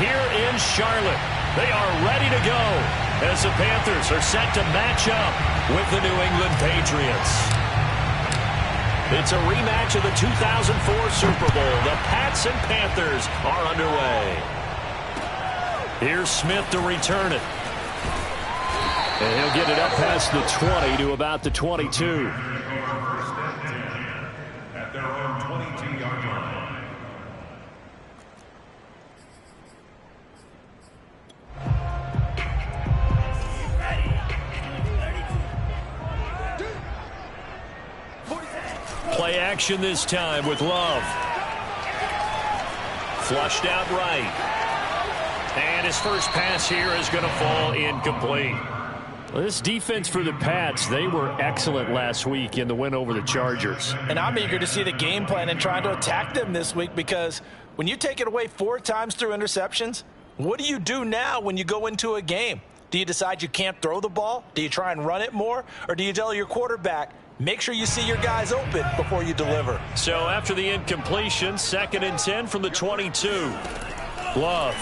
here in Charlotte. They are ready to go as the Panthers are set to match up with the New England Patriots. It's a rematch of the 2004 Super Bowl. The Pats and Panthers are underway. Here's Smith to return it. And he'll get it up past the 20 to about the 22. At their own 22-yard line. Play action this time with Love. Flushed out right. And his first pass here is going to fall incomplete. Well, this defense for the Pats, they were excellent last week in the win over the Chargers. And I'm eager to see the game plan and trying to attack them this week, because when you take it away 4 times through interceptions, what do you do now when you go into a game? Do you decide you can't throw the ball? Do you try and run it more? Or do you tell your quarterback, make sure you see your guys open before you deliver? So after the incompletion, 2nd and 10 from the 22. Love.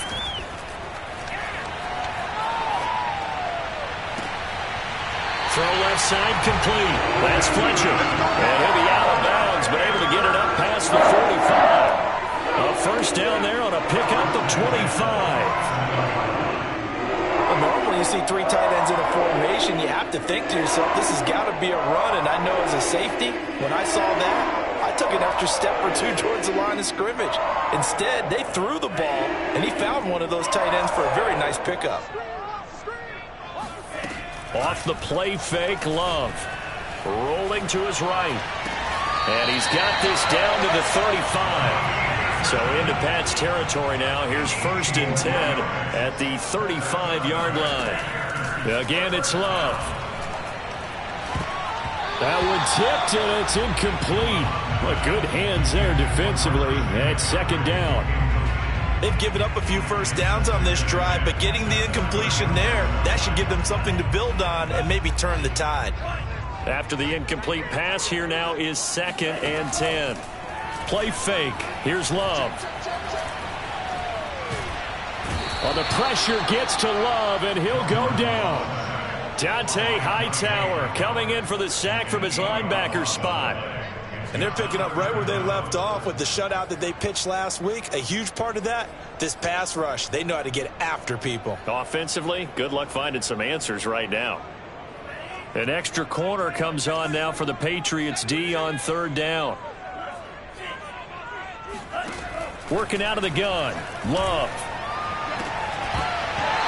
Throw left side complete. That's Fletcher. And he'll be out of bounds, but able to get it up past the 45. A first down there on a pickup of 25. Normally you see 3 tight ends in a formation, you have to think to yourself, this has got to be a run. And I know as a safety, when I saw that, I took an extra step or 2 towards the line of scrimmage. Instead, they threw the ball, and he found one of those tight ends for a very nice pickup. Off the play fake, Love. Rolling to his right. And he's got this down to the 35. So into Pat's territory now. Here's 1st and 10 at the 35-yard line. Again, it's Love. That one tipped, and it's incomplete. But good hands there defensively at 2nd down. They've given up a few first downs on this drive, but getting the incompletion there, that should give them something to build on and maybe turn the tide. After the incomplete pass, here now is 2nd and 10. Play fake. Here's Love. On the pressure, gets to Love, and he'll go down. Dante Hightower coming in for the sack from his linebacker spot. And they're picking up right where they left off with the shutout that they pitched last week. A huge part of that, this pass rush. They know how to get after people. Offensively, good luck finding some answers right now. An extra corner comes on now for the Patriots D on 3rd down. Working out of the gun. Love.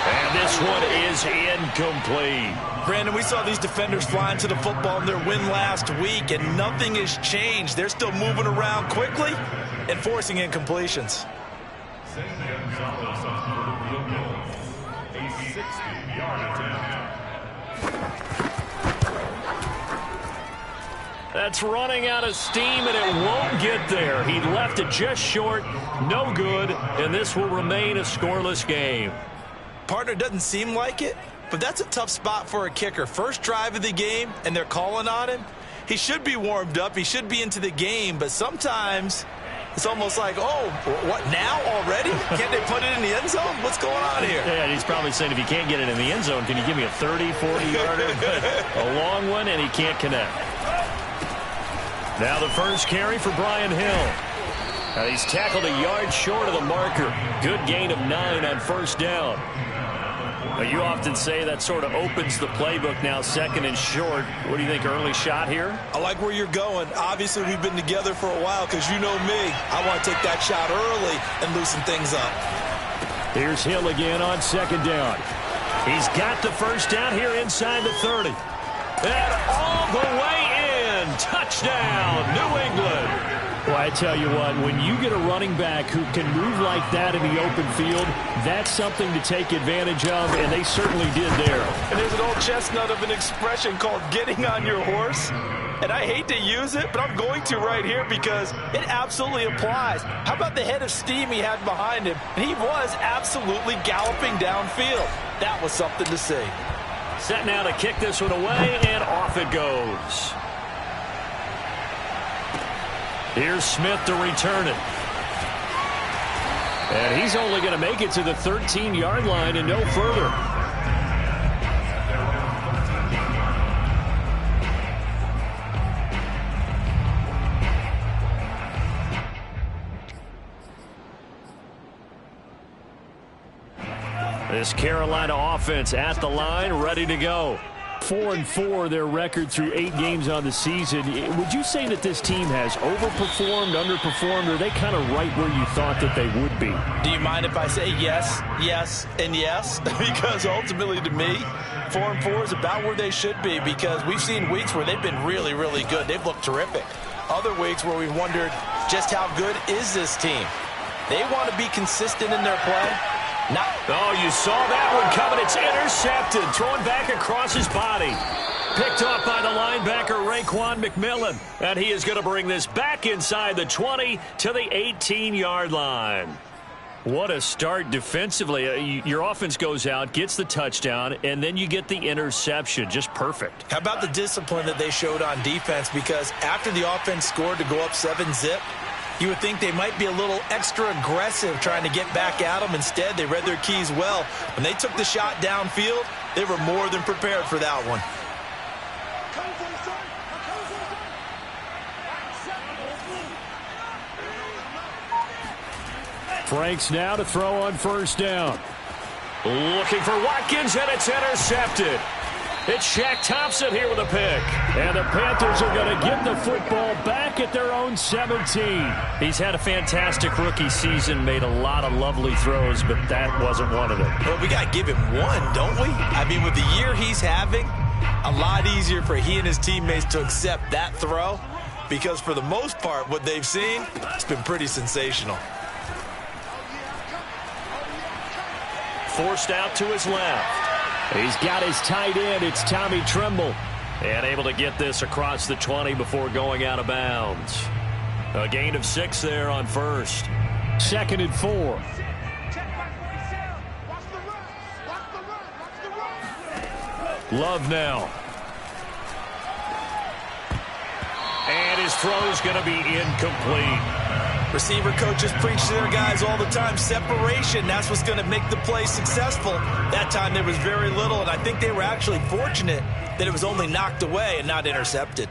And this one is incomplete. Brandon, we saw these defenders flying to the football in their win last week, and nothing has changed. They're still moving around quickly and forcing incompletions. A 60-yard attempt. That's running out of steam, and it won't get there. He left it just short. No good, and this will remain a scoreless game. Partner, doesn't seem like it, but that's a tough spot for a kicker. First drive of the game, and they're calling on him. He should be warmed up. He should be into the game, but sometimes it's almost like, oh, what, now already? Can't they put it in the end zone? What's going on here? Yeah, and he's probably saying, if you can't get it in the end zone, can you give me a 30, 40-yarder? A long one, and he can't connect. Now the first carry for Brian Hill. He's tackled a yard short of the marker. Good gain of 9 on 1st down. You often say that sort of opens the playbook now, 2nd and short. What do you think, early shot here? I like where you're going. Obviously, we've been together for a while because you know me. I want to take that shot early and loosen things up. Here's Hill again on 2nd down. He's got the first down here inside the 30. And all the way in. Touchdown, New England. Well, I tell you what, when you get a running back who can move like that in the open field, that's something to take advantage of, and they certainly did there. And there's an old chestnut of an expression called getting on your horse. And I hate to use it, but I'm going to right here because it absolutely applies. How about the head of steam he had behind him? And he was absolutely galloping downfield. That was something to see. Set now to kick this one away, and off it goes. Here's Smith to return it. And he's only going to make it to the 13-yard line and no further. This Carolina offense at the line, ready to go. 4-4 their record through 8 games on the season. Would you say that this team has overperformed, underperformed, or are they kind of right where you thought that they would be? Do you mind if I say yes, yes, and yes? Because ultimately to me, 4-4 is about where they should be, because we've seen weeks where they've been really, really good. They've looked terrific. Other weeks where we've wondered just how good is this team. They want to be consistent in their play. Oh, you saw that one coming. It's intercepted. Thrown back across his body. Picked off by the linebacker, Raekwon McMillan. And he is going to bring this back inside the 20 to the 18-yard line. What a start defensively. Your offense goes out, gets the touchdown, and then you get the interception. Just perfect. How about the discipline that they showed on defense? Because after the offense scored to go up 7-zip, you would think they might be a little extra aggressive trying to get back at them. Instead, they read their keys well. When they took the shot downfield, they were more than prepared for that one. Franks now to throw on first down. Looking for Watkins, and it's intercepted. It's Shaq Thompson here with a pick. And the Panthers are going to get the football back at their own 17. He's had a fantastic rookie season, made a lot of lovely throws, but that wasn't one of them. Well, we got to give him one, don't we? I mean, with the year he's having, a lot easier for he and his teammates to accept that throw, because for the most part, what they've seen, it's been pretty sensational. Forced out to his left. He's got his tight end. It's Tommy Tremble. And able to get this across the 20 before going out of bounds. A gain of 6 there on first. 2nd and 4. Love now. And his throw's going to be incomplete. Receiver coaches preach to their guys all the time. Separation, that's what's going to make the play successful. That time there was very little, and I think they were actually fortunate that it was only knocked away and not intercepted.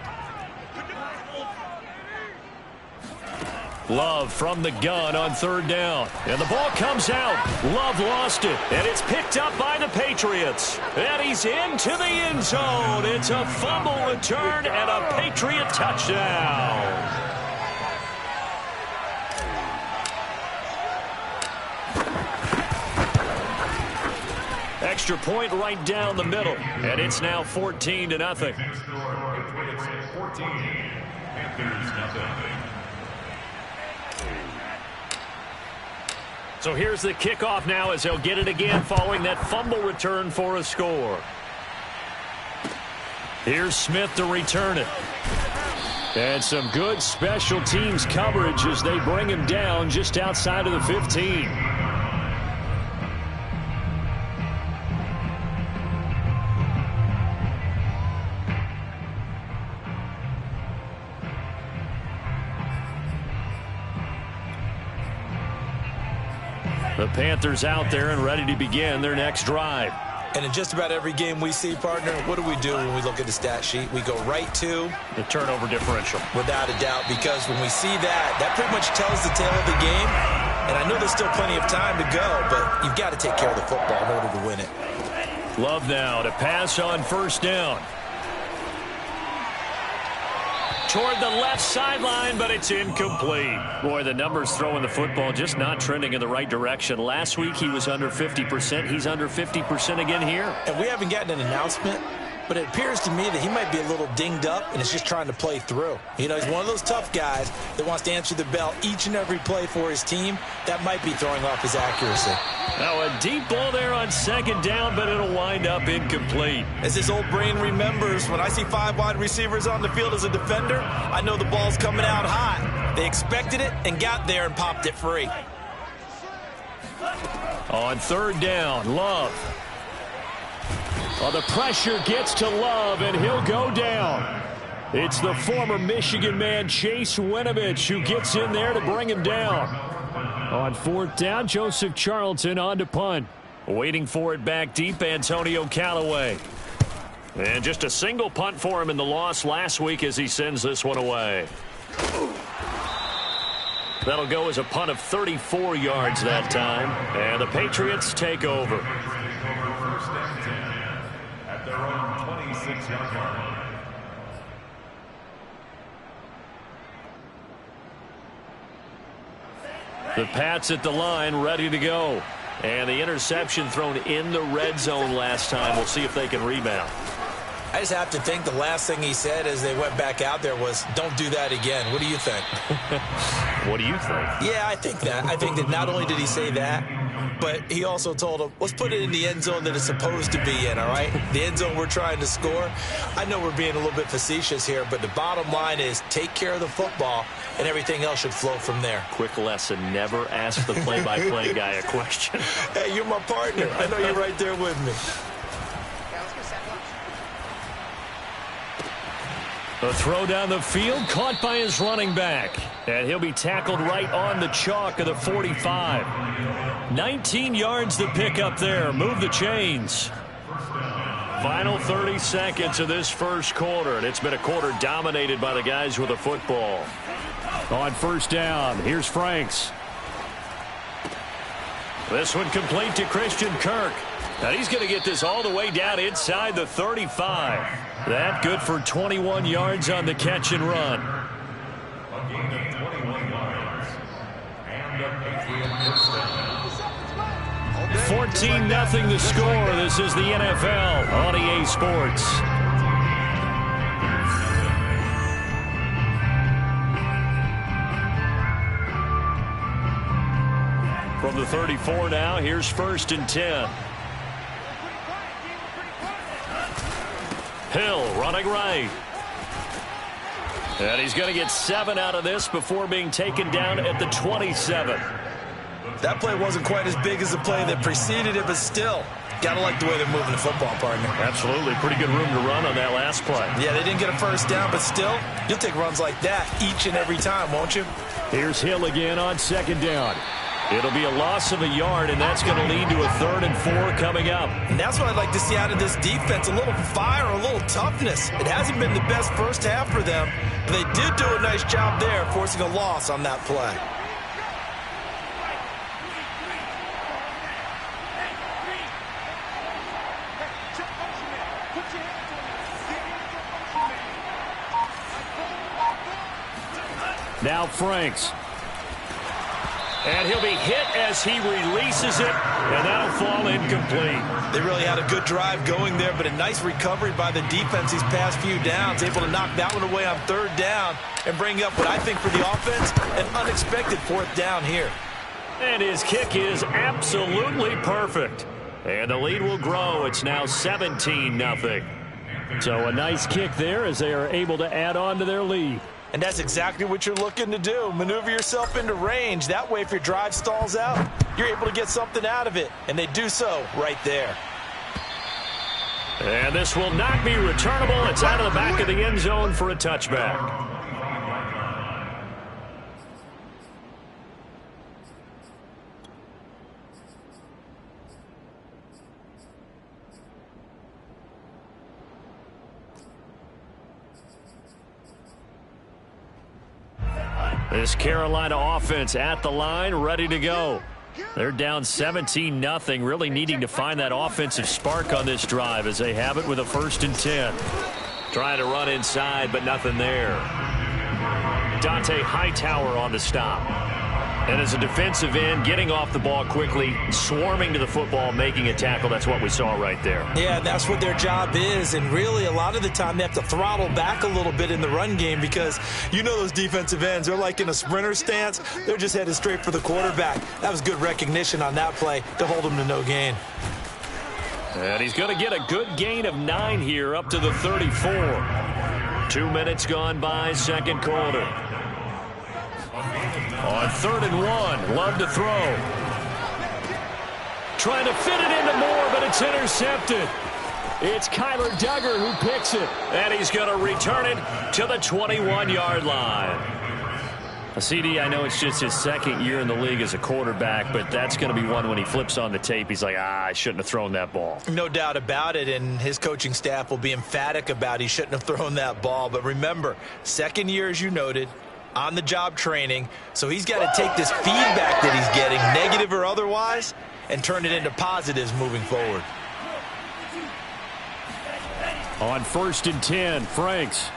Love from the gun on 3rd down. And the ball comes out. Love lost it. And it's picked up by the Patriots. And he's into the end zone. It's a fumble return and a Patriot touchdown. Extra point right down the middle. And it's now 14-0. Patriots 14, Panthers nothing. So here's the kickoff now as they'll get it again following that fumble return for a score. Here's Smith to return it. And some good special teams coverage as they bring him down just outside of the 15. The Panthers out there and ready to begin their next drive. And in just about every game we see, partner, what do we do when we look at the stat sheet? We go right to the turnover differential. Without a doubt, because when we see that, that pretty much tells the tale of the game. And I know there's still plenty of time to go, but you've got to take care of the football in order to win it. Love now to pass on first down. Toward the left sideline, but it's incomplete. Boy, the numbers throwing the football just not trending in the right direction. Last week he was under 50%. He's under 50% again here. And we haven't gotten an announcement, but it appears to me that he might be a little dinged up and is just trying to play through. You know, he's one of those tough guys that wants to answer the bell each and every play for his team. That might be throwing off his accuracy. Now a deep ball there on 2nd down, but it'll wind up incomplete. As his old brain remembers, when I see 5 wide receivers on the field as a defender, I know the ball's coming out hot. They expected it and got there and popped it free. On 3rd down, Love. Well, the pressure gets to Love, and he'll go down. It's the former Michigan man, Chase Winovich, who gets in there to bring him down. On fourth down, Joseph Charlton on to punt. Waiting for it back deep, Antonio Callaway. And just a single punt for him in the loss last week as he sends this one away. That'll go as a punt of 34 yards that time. And the Patriots take over. First and 10 at their own 26-yard line. The Pats at the line, ready to go. And the interception thrown in the red zone last time. We'll see if they can rebound. I just have to think the last thing he said as they went back out there was, don't do that again. What do you think? What do you think? Yeah, I think that. I think that not only did he say that, but he also told him, let's put it in the end zone that it's supposed to be in, all right? The end zone we're trying to score. I know we're being a little bit facetious here, but the bottom line is take care of the football, and everything else should flow from there. Quick lesson, never ask the play-by-play guy a question. Hey, you're my partner. I know you're right there with me. A throw down the field, caught by his running back. And he'll be tackled right on the chalk of the 45. 19 yards to pick up there. Move the chains. Final 30 seconds of this first quarter, and it's been a quarter dominated by the guys with the football. On first down, here's Franks. This one complete to Christian Kirk. And he's going to get this all the way down inside the 35. That good for 21 yards on the catch and run. A gain of 21 yards. And a Patriot first down. 14-0 the score. This is the NFL on EA Sports. From the 34 now, here's first and 10. Hill running right. And he's going to get 7 out of this before being taken down at the 27. That play wasn't quite as big as the play that preceded it, but still, gotta like the way they're moving the football, partner. Absolutely. Pretty good room to run on that last play. Yeah, they didn't get a first down, but still, you'll take runs like that each and every time, won't you? Here's Hill again on second down. It'll be a loss of a yard, and that's going to lead to a 3rd and 4 coming up. And that's what I'd like to see out of this defense, a little fire, a little toughness. It hasn't been the best first half for them, but they did do a nice job there, forcing a loss on that play. Now Franks. And he'll be hit as he releases it, and that'll fall incomplete. They really had a good drive going there, but a nice recovery by the defense these past few downs, able to knock that one away on 3rd down and bring up what I think for the offense, an unexpected 4th down here. And his kick is absolutely perfect. And the lead will grow. It's now 17-0. So a nice kick there as they are able to add on to their lead. And that's exactly what you're looking to do. Maneuver yourself into range. That way, if your drive stalls out, you're able to get something out of it. And they do so right there. And this will not be returnable. It's out of the back of the end zone for a touchback. This Carolina offense at the line, ready to go. They're down 17-0, really needing to find that offensive spark on this drive as they have it with a 1st and 10. Trying to run inside, but nothing there. Dante Hightower on the stop. And as a defensive end, getting off the ball quickly, swarming to the football, making a tackle. That's what we saw right there. Yeah, that's what their job is. And really, a lot of the time, they have to throttle back a little bit in the run game because you know those defensive ends, they're like in a sprinter stance. They're just headed straight for the quarterback. That was good recognition on that play to hold them to no gain. And he's going to get a good gain of 9 here up to the 34. 2 minutes gone by, second quarter. On 3rd and 1, Love to throw. Trying to fit it into Moore, but it's intercepted. It's Kyler Duggar who picks it, and he's going to return it to the 21-yard line. CD, I know it's just his second year in the league as a quarterback, but that's going to be one when he flips on the tape. He's like, I shouldn't have thrown that ball. No doubt about it, and his coaching staff will be emphatic about he shouldn't have thrown that ball. But remember, second year, as you noted, on-the-job training, so he's got to take this feedback that he's getting, negative or otherwise, and turn it into positives moving forward. On 1st and 10, Franks.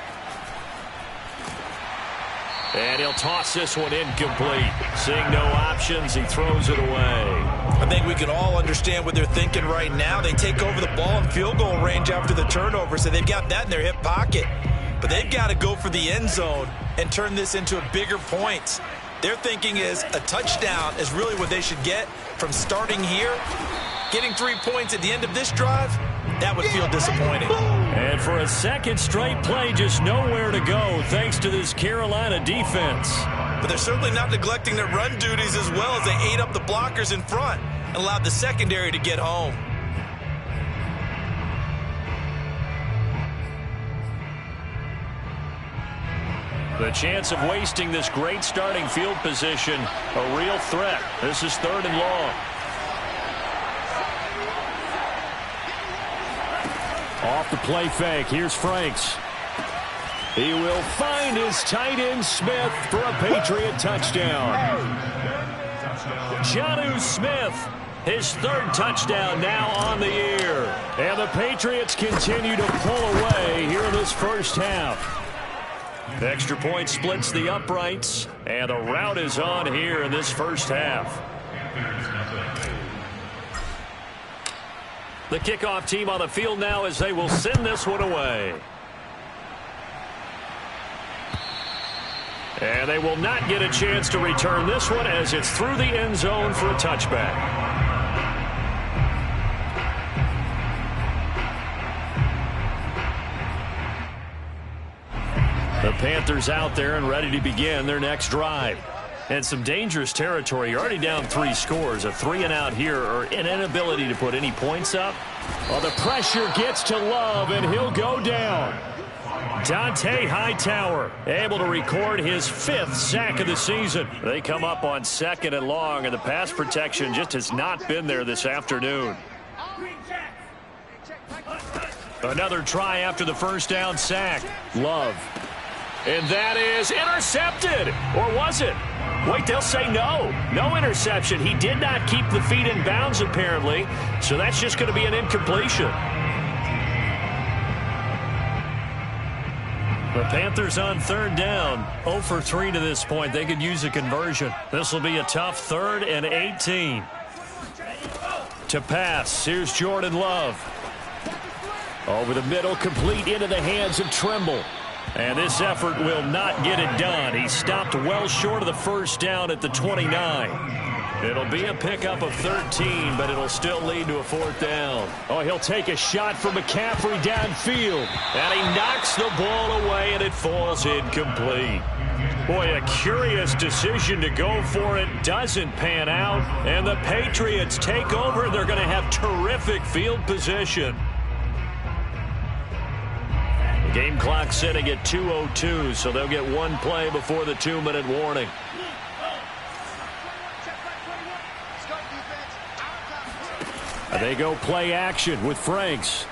And he'll toss this one incomplete. Seeing no options, he throws it away. I think we can all understand what they're thinking right now. They take over the ball in field goal range after the turnover, so they've got that in their hip pocket. But they've got to go for the end zone and turn this into a bigger point. Their thinking is a touchdown is really what they should get from starting here. Getting 3 points at the end of this drive, that would feel disappointing. And for a second straight play, just nowhere to go thanks to this Carolina defense. But they're certainly not neglecting their run duties as well as they ate up the blockers in front and allowed the secondary to get home. The chance of wasting this great starting field position, a real threat. This is 3rd and long. Off the play fake, here's Franks. He will find his tight end Smith for a Patriot touchdown. Jonnu Smith, his 3rd touchdown now on the year. And the Patriots continue to pull away here in this first half. The extra point splits the uprights, and the rout is on here in this first half. The kickoff team on the field now as they will send this one away. And they will not get a chance to return this one as it's through the end zone for a touchback. The Panthers out there and ready to begin their next drive. And some dangerous territory. You're already down 3 scores. A 3-and-out here or an inability to put any points up. Well, the pressure gets to Love, and he'll go down. Dante Hightower able to record his 5th sack of the season. They come up on 2nd and long, and the pass protection just has not been there this afternoon. Another try after the first down sack. Love. And that is intercepted. Or was it? Wait, they'll say no. No interception. He did not keep the feet in bounds, apparently. So that's just going to be an incompletion. The Panthers on 3rd down. 0 for 3 to this point. They could use a conversion. This will be a tough 3rd and 18. To pass. Here's Jordan Love. Over the middle, complete into the hands of Trimble. And this effort will not get it done. He stopped well short of the first down at the 29. It'll be a pickup of 13, but it'll still lead to a 4th down. Oh, he'll take a shot from McCaffrey downfield. And he knocks the ball away, and it falls incomplete. Boy, a curious decision to go for it. Doesn't pan out. And the Patriots take over. They're going to have terrific field position. Game clock sitting at 2:02, so they'll get 1 play before the 2-minute warning. They go play action with Franks.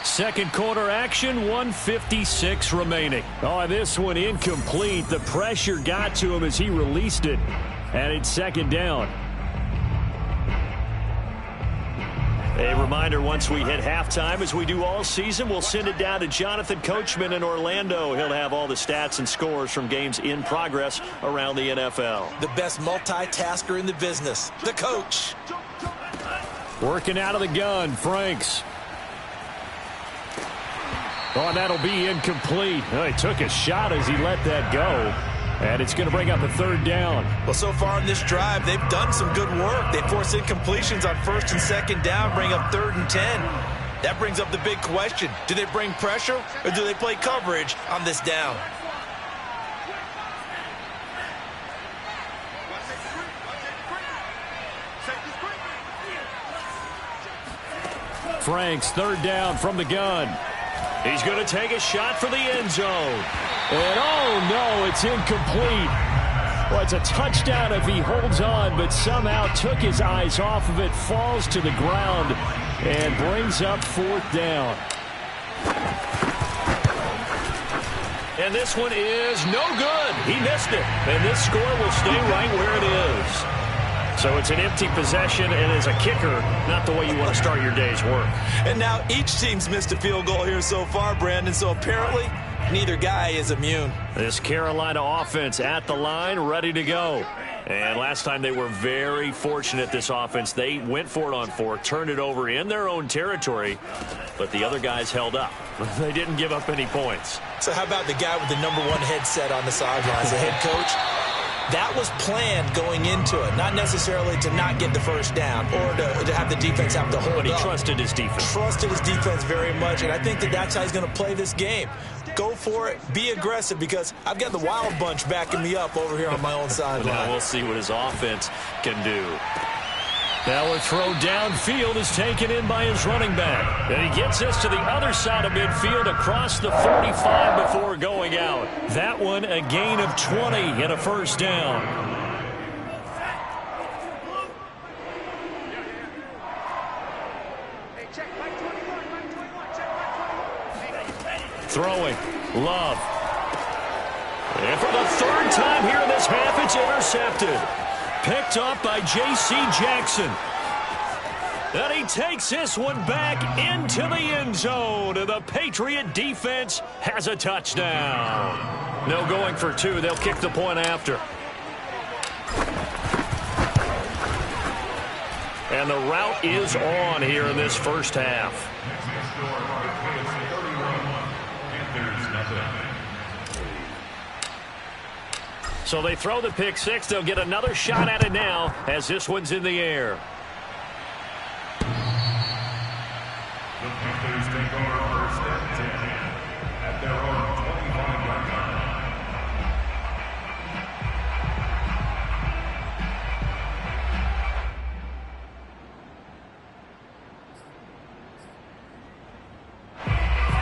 Second quarter action, 1:56 remaining. Oh, this one incomplete. The pressure got to him as he released it, and it's 2nd down. A reminder, once we hit halftime, as we do all season, we'll send it down to Jonathan Coachman in Orlando. He'll have all the stats and scores from games in progress around the NFL. The best multitasker in the business, the coach. Working out of the gun, Franks. Oh, and that'll be incomplete. Oh, he took a shot as he let that go. And it's going to bring up a 3rd down. Well, so far in this drive, they've done some good work. They force incompletions on 1st and 2nd down, bring up 3rd and 10. That brings up the big question. Do they bring pressure or do they play coverage on this down? Franks, 3rd down from the gun. He's going to take a shot for the end zone. And oh no, it's incomplete. Well, it's a touchdown if he holds on, but somehow took his eyes off of it, falls to the ground, and brings up 4th down. And this one is no good. He missed it. And this score will stay right where it is. So it's an empty possession, and as a kicker, not the way you want to start your day's work. And now each team's missed a field goal here so far, Brandon, so apparently neither guy is immune. This Carolina offense at the line, ready to go. And last time they were very fortunate, this offense. They went for it on 4th, turned it over in their own territory, but the other guys held up. They didn't give up any points. So how about the guy with the #1 headset on the sidelines, the head coach? That was planned going into it, not necessarily to not get the first down or to have the defense have to hold up. But he trusted his defense. Trusted his defense very much, and I think that's how he's going to play this game. Go for it. Be aggressive, because I've got the wild bunch backing me up over here on my own sideline. Now we'll see what his offense can do. Now a throw downfield is taken in by his running back. And he gets this to the other side of midfield across the 45 before going out. That one a gain of 20 and a first down. Throwing. Love. And for the 3rd time here in this half, it's intercepted. Picked up by J.C. Jackson. And he takes this one back into the end zone. And the Patriot defense has a touchdown. No going for 2. They'll kick the point after. And the route is on here in this first half. So they throw the pick 6. They'll get another shot at it now as this one's in the air. The Panthers take over 1st and 10 at their own 25-yard line.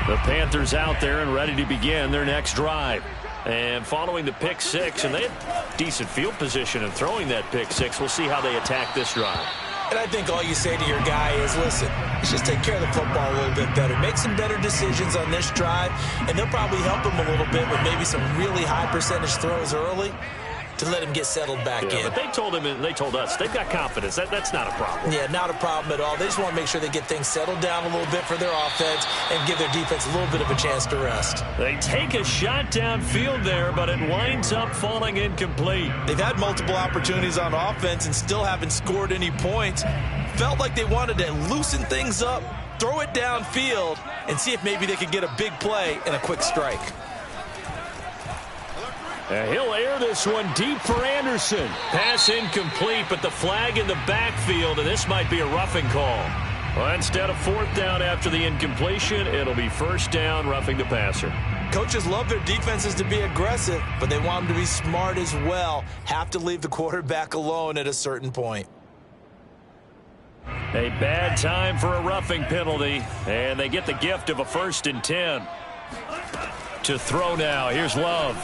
The Panthers out there and ready to begin their next drive. And following the pick 6, and they had decent field position in throwing that pick 6. We'll see how they attack this drive. And I think all you say to your guy is, listen, let's just take care of the football a little bit better. Make some better decisions on this drive, and they'll probably help him a little bit with maybe some really high percentage throws early to let him get settled back in. But they told him and they told us they've got confidence. That's not a problem. Yeah, not a problem at all. They just want to make sure they get things settled down a little bit for their offense and give their defense a little bit of a chance to rest. They take a shot downfield there, but it winds up falling incomplete. They've had multiple opportunities on offense and still haven't scored any points. Felt like they wanted to loosen things up, throw it downfield, and see if maybe they could get a big play and a quick strike. He'll air this one deep for Anderson. Pass incomplete, but the flag in the backfield, and this might be a roughing call. Well, instead of 4th down after the incompletion, it'll be 1st down, roughing the passer. Coaches love their defenses to be aggressive, but they want them to be smart as well. Have to leave the quarterback alone at a certain point. A bad time for a roughing penalty, and they get the gift of a 1st and 10. To throw now, here's Love.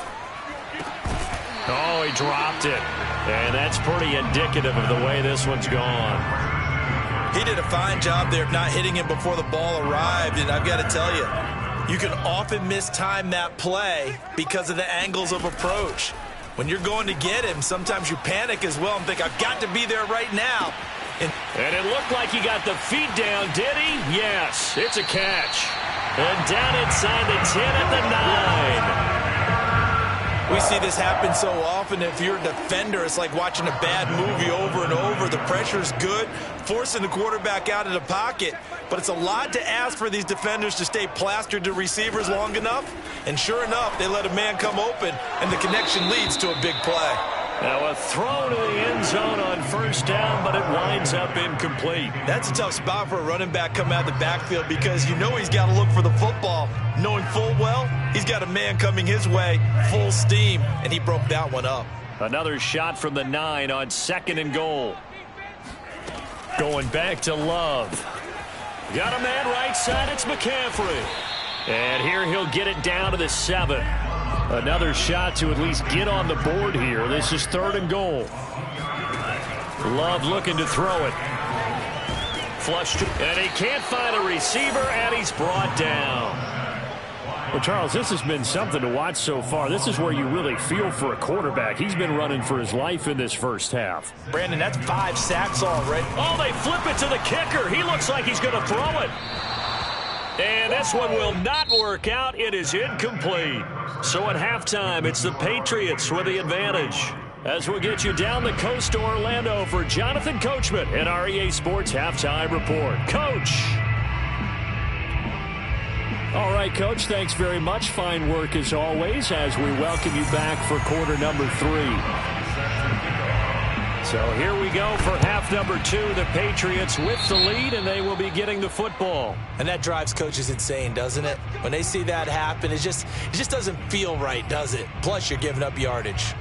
Oh, he dropped it. And that's pretty indicative of the way this one's gone. He did a fine job there of not hitting him before the ball arrived, and I've got to tell you, you can often mistime that play because of the angles of approach. When you're going to get him, sometimes you panic as well and think, I've got to be there right now. And it looked like he got the feet down, did he? Yes, it's a catch. And down inside the 10 at the 9. We see this happen so often. If you're a defender, it's like watching a bad movie over and over. The pressure's good, forcing the quarterback out of the pocket. But it's a lot to ask for these defenders to stay plastered to receivers long enough. And sure enough, they let a man come open, and the connection leads to a big play. Now a throw to the end zone on 1st down, but it winds up incomplete. That's a tough spot for a running back coming out of the backfield because you know he's got to look for the football, knowing full well he's got a man coming his way, full steam, and he broke that one up. Another shot from the 9 on 2nd and goal. Going back to Love. Got a man right side, it's McCaffrey. And here he'll get it down to the 7. Another shot to at least get on the board here. This is 3rd and goal. Love looking to throw it. Flushed, and he can't find a receiver, and he's brought down. Well, Charles, this has been something to watch so far. This is where you really feel for a quarterback. He's been running for his life in this first half. Brandon, that's 5 sacks already. Oh, they flip it to the kicker. He looks like he's going to throw it. And this one will not work out. It is incomplete. So at halftime, it's the Patriots with the advantage. As we'll get you down the coast to Orlando for Jonathan Coachman and our EA Sports Halftime Report. Coach. All right, Coach, thanks very much. Fine work as always as we welcome you back for quarter number 3. So here we go for half number 2. The Patriots with the lead, and they will be getting the football. And that drives coaches insane, doesn't it? When they see that happen, it just doesn't feel right, does it? Plus, you're giving up yardage.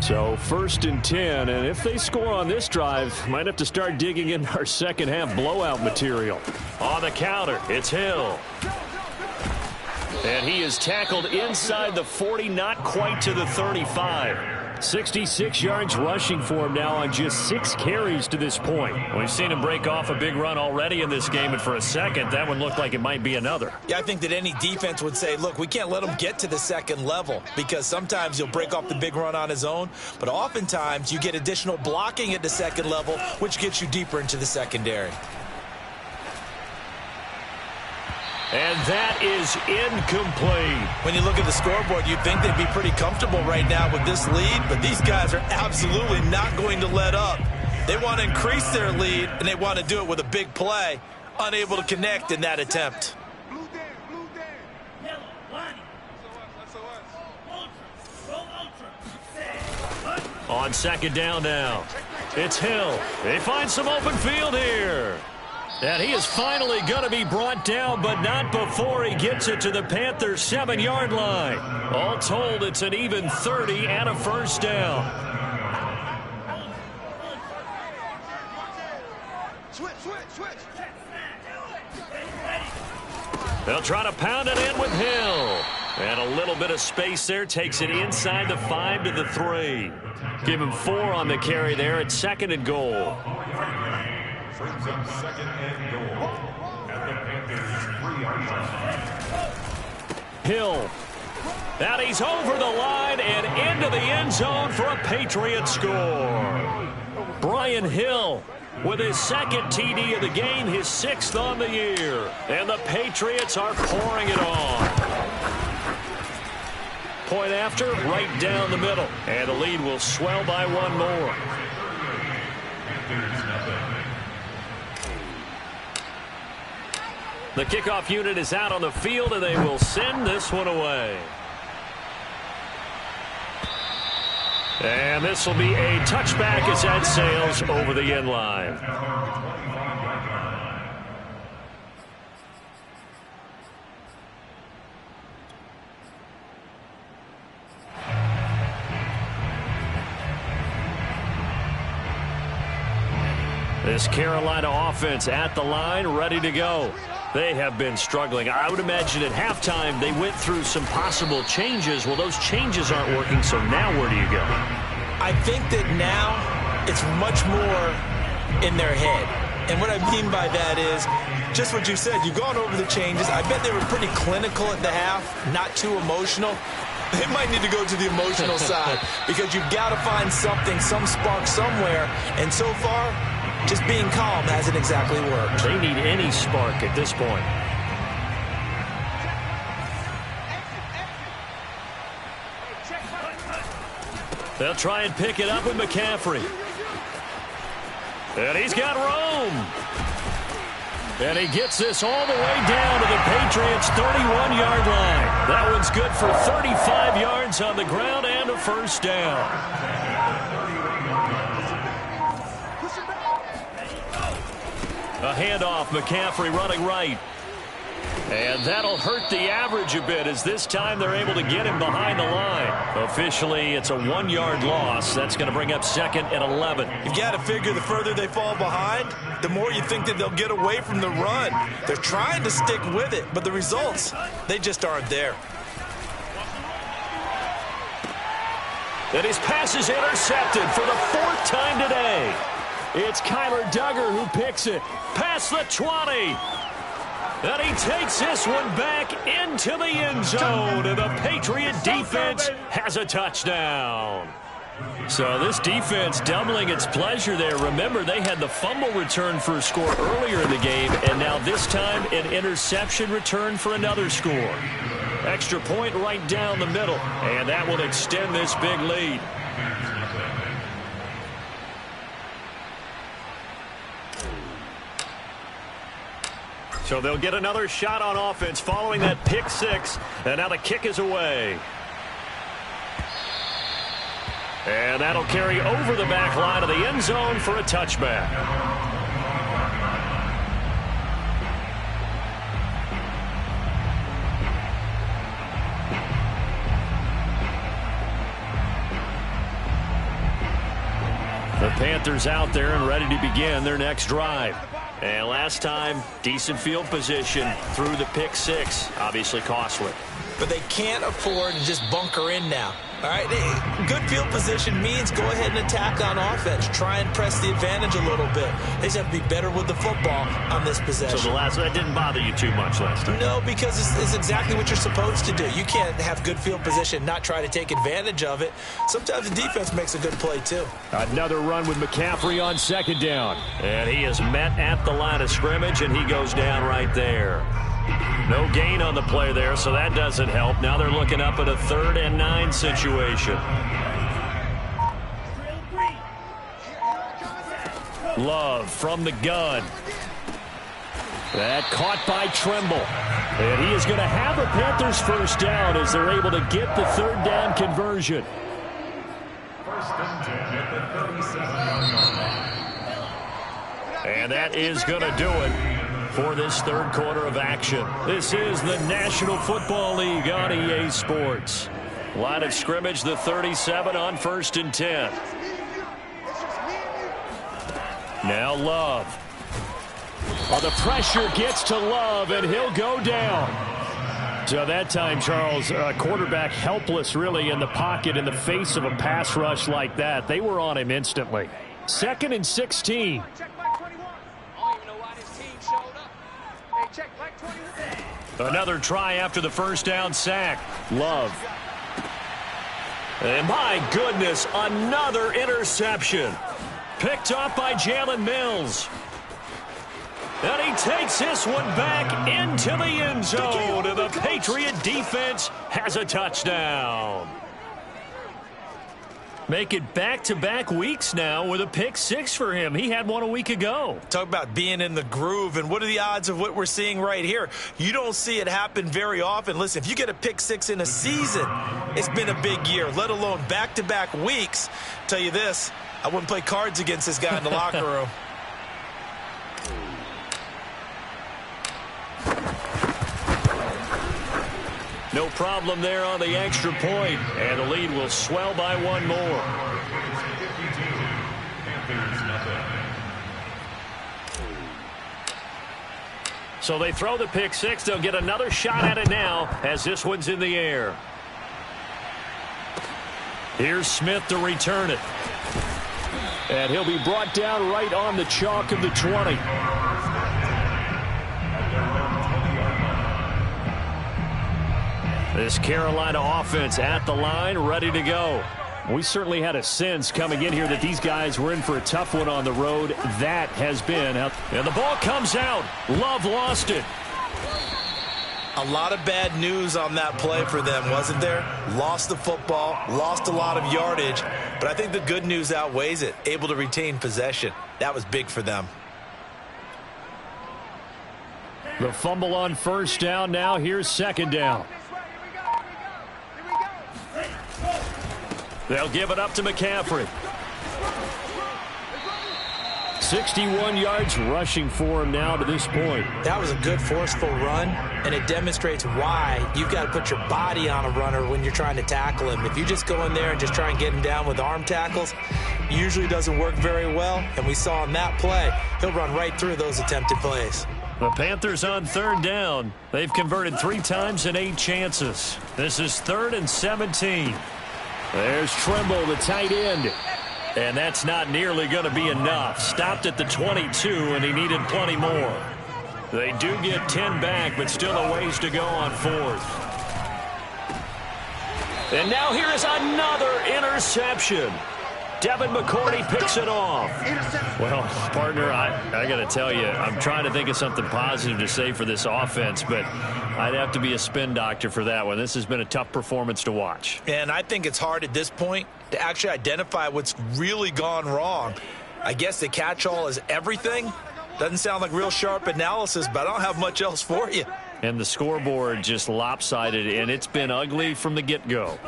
So 1st and 10, and if they score on this drive, might have to start digging in our second half blowout material. On the counter, it's Hill. And he is tackled inside the 40, not quite to the 35. 66 yards rushing for him now on just 6 carries to this point. We've seen him break off a big run already in this game, and for a second, that one looked like it might be another. Yeah, I think that any defense would say, look, we can't let him get to the second level because sometimes he'll break off the big run on his own, but oftentimes you get additional blocking at the second level, which gets you deeper into the secondary. And that is incomplete. When you look at the scoreboard, you'd think they'd be pretty comfortable right now with this lead, but these guys are absolutely not going to let up. They want to increase their lead, and they want to do it with a big play. Unable to connect in that attempt. On 2nd down now, it's Hill. They find some open field here. And he is finally going to be brought down, but not before he gets it to the Panthers' 7-yard line. All told, it's an even 30 and a 1st down. They'll try to pound it in with Hill. And a little bit of space there takes it inside the 5 to the 3. Give him 4 on the carry there at 2nd and goal. Brings up 2nd and goal at the Panthers' 3-yard line. Hill. And he's over the line and into the end zone for a Patriot score. Brian Hill with his 2nd TD of the game, his 6th on the year. And the Patriots are pouring it on. Point after, right down the middle. And the lead will swell by 1 more. The kickoff unit is out on the field, and they will send this one away. And this will be a touchback as that sails over the end line. This Carolina offense at the line, ready to go. They have been struggling. I would imagine at halftime they went through some possible changes. Well, those changes aren't working, so now where do you go? I think that now it's much more in their head. And what I mean by that is just what you said. You've gone over the changes. I bet they were pretty clinical at the half, not too emotional. They might need to go to the emotional side because you've got to find something, some spark somewhere. And so far, just being calm hasn't exactly worked. They need any spark at this point. They'll try and pick it up with McCaffrey. And he's got room. And he gets this all the way down to the Patriots' 31-yard line. That one's good for 35 yards on the ground and a 1st down. A handoff, McCaffrey running right. And that'll hurt the average a bit as this time they're able to get him behind the line. Officially, it's a 1-yard loss. That's going to bring up 2nd and 11. You've got to figure the further they fall behind, the more you think that they'll get away from the run. They're trying to stick with it, but the results, they just aren't there. And his pass is intercepted for the 4th time today. It's Kyler Duggar who picks it. Past the 20. And he takes this one back into the end zone. And the Patriot defense has a touchdown. So this defense doubling its pleasure there. Remember, they had the fumble return for a score earlier in the game. And now this time an interception return for another score. Extra point right down the middle. And that will extend this big lead. So they'll get another shot on offense following that pick 6. And now the kick is away. And that'll carry over the back line of the end zone for a touchback. The Panthers out there and ready to begin their next drive. And last time, decent field position through the pick 6. Obviously costly. But they can't afford to just bunker in now. All right, good field position means go ahead and attack on offense. Try and press the advantage a little bit. They just have to be better with the football on this possession. So that didn't bother you too much last time? No, because it's exactly what you're supposed to do. You can't have good field position, not try to take advantage of it. Sometimes the defense makes a good play, too. Another run with McCaffrey on 2nd down. And he is met at the line of scrimmage, and he goes down right there. No gain on the play there, so that doesn't help. Now they're looking up at a 3rd and 9 situation. Love from the gun. That caught by Tremble. And he is going to have a Panthers first down as they're able to get the 3rd down conversion. And that is going to do it for this 3rd quarter of action. This is the National Football League on EA Sports. Line of scrimmage, the 37 on 1st and 10. Now Love. Oh, the pressure gets to Love, and he'll go down. So that time, Charles, quarterback helpless really in the pocket in the face of a pass rush like that. They were on him instantly. 2nd and 16. Another try after the first down sack. Love. And my goodness, another interception. Picked off by Jalen Mills. And he takes this one back into the end zone. And the Patriot defense has a touchdown. Make it back-to-back weeks now with a pick 6 for him. He had one a week ago. Talk about being in the groove, and what are the odds of what we're seeing right here? You don't see it happen very often. Listen, if you get a pick 6 in a season, it's been a big year, let alone back-to-back weeks. Tell you this, I wouldn't play cards against this guy in the locker room. No problem there on the extra point, and the lead will swell by one more. So they throw the pick 6. They'll get another shot at it now as this one's in the air. Here's Smith to return it. And he'll be brought down right on the chalk of the 20. This Carolina offense at the line, ready to go. We certainly had a sense coming in here that these guys were in for a tough one on the road. That has been. And the ball comes out. Love lost it. A lot of bad news on that play for them, wasn't there? Lost the football, lost a lot of yardage, but I think the good news outweighs it. Able to retain possession. That was big for them. The fumble on first down now. Here's 2nd down. They'll give it up to McCaffrey. 61 yards rushing for him now to this point. That was a good forceful run, and it demonstrates why you've got to put your body on a runner when you're trying to tackle him. If you just go in there and just try and get him down with arm tackles, usually doesn't work very well, and we saw in that play, he'll run right through those attempted plays. The Panthers on third down. They've converted 3 times in 8 chances. This is 3rd and 17. There's Trimble, the tight end. And that's not nearly going to be enough. Stopped at the 22, and he needed plenty more. They do get 10 back, but still a ways to go on 4th. And now here is another interception. Devin McCourty picks it off. Well, partner, I got to tell you, I'm trying to think of something positive to say for this offense, but I'd have to be a spin doctor for that one. This has been a tough performance to watch. And I think it's hard at this point to actually identify what's really gone wrong. I guess the catch-all is everything. Doesn't sound like real sharp analysis, but I don't have much else for you. And the scoreboard just lopsided, and it's been ugly from the get-go.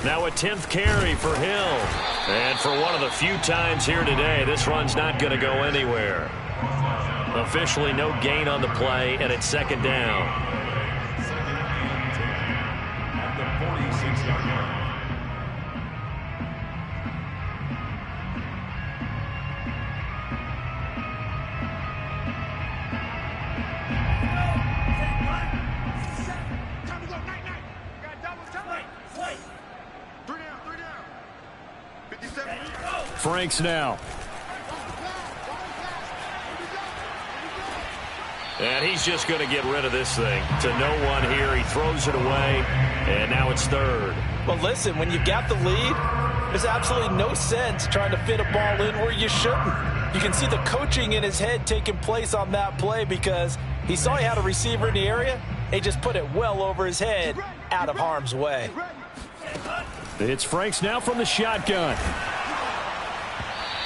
Now a 10th carry for Hill. And for one of the few times here today, this run's not going to go anywhere. Officially no gain on the play, and it's 2nd down. At the 46-yard line. Franks now. And he's just going to get rid of this thing. To no one here. He throws it away, and now it's 3rd. Well, listen, when you got the lead, there's absolutely no sense trying to fit a ball in where you shouldn't. You can see the coaching in his head taking place on that play because he saw he had a receiver in the area. He just put it well over his head out of harm's way. It's Franks now from the shotgun.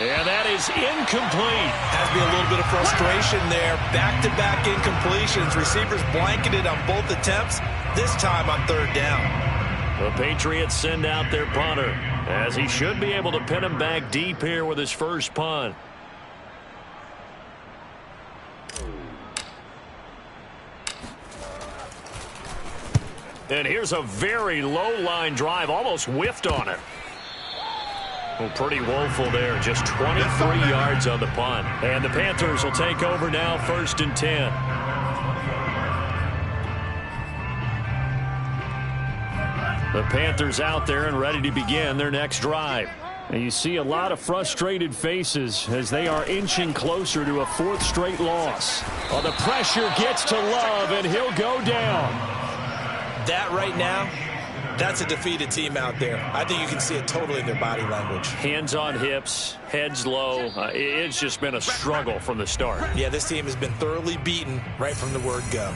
And that is incomplete. Has to be a little bit of frustration there. Back-to-back incompletions. Receivers blanketed on both attempts, this time on 3rd down. The Patriots send out their punter, as he should be able to pin him back deep here with his first punt. And here's a very low-line drive, almost whiffed on it. Well, pretty woeful there. Just 23 yards on the punt. And the Panthers will take over now, 1st and 10. The Panthers out there and ready to begin their next drive. And you see a lot of frustrated faces as they are inching closer to a 4th straight loss. Well, the pressure gets to Love, and he'll go down. That right now, that's a defeated team out there. I think you can see it totally in their body language. Hands on hips, heads low. It's just been a struggle from the start. Yeah, this team has been thoroughly beaten right from the word go.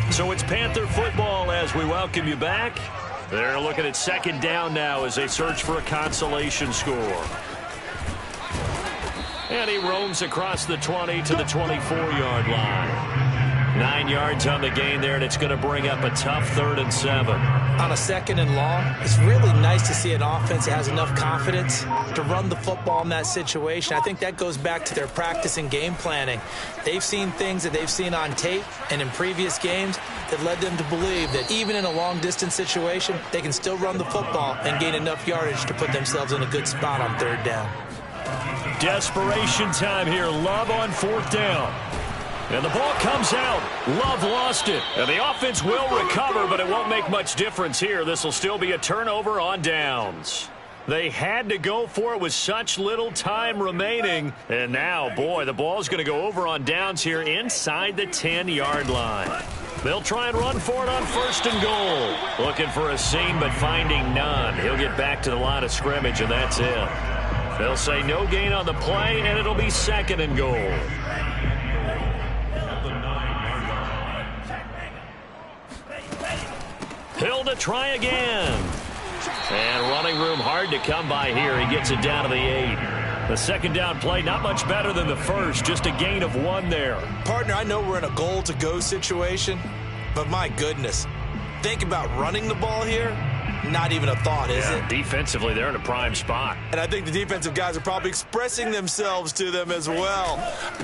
So it's Panther football as we welcome you back. They're looking at 2nd down now as they search for a consolation score. And he roams across the 20 to the 24-yard line. 9 yards on the gain there, and it's going to bring up a tough 3rd and 7. On a 2nd and long, it's really nice to see an offense that has enough confidence to run the football in that situation. I think that goes back to their practice and game planning. They've seen things that they've seen on tape and in previous games that led them to believe that even in a long-distance situation, they can still run the football and gain enough yardage to put themselves in a good spot on 3rd down. Desperation time here. Love on 4th down. And the ball comes out. Love lost it. And the offense will recover, but it won't make much difference here. This will still be a turnover on downs. They had to go for it with such little time remaining. And now, boy, the ball's going to go over on downs here inside the 10-yard line. They'll try and run for it on 1st and goal. Looking for a seam, but finding none. He'll get back to the line of scrimmage, and that's it. They'll say no gain on the play, and it'll be 2nd and goal. Hill to try again. And running room hard to come by here. He gets it down to the 8. The 2nd down play, not much better than the first. Just a gain of 1 there. Partner, I know we're in a goal-to-go situation, but my goodness. Think about running the ball here. Not even a thought, is it? Defensively, they're in a prime spot. And I think the defensive guys are probably expressing themselves to them as well.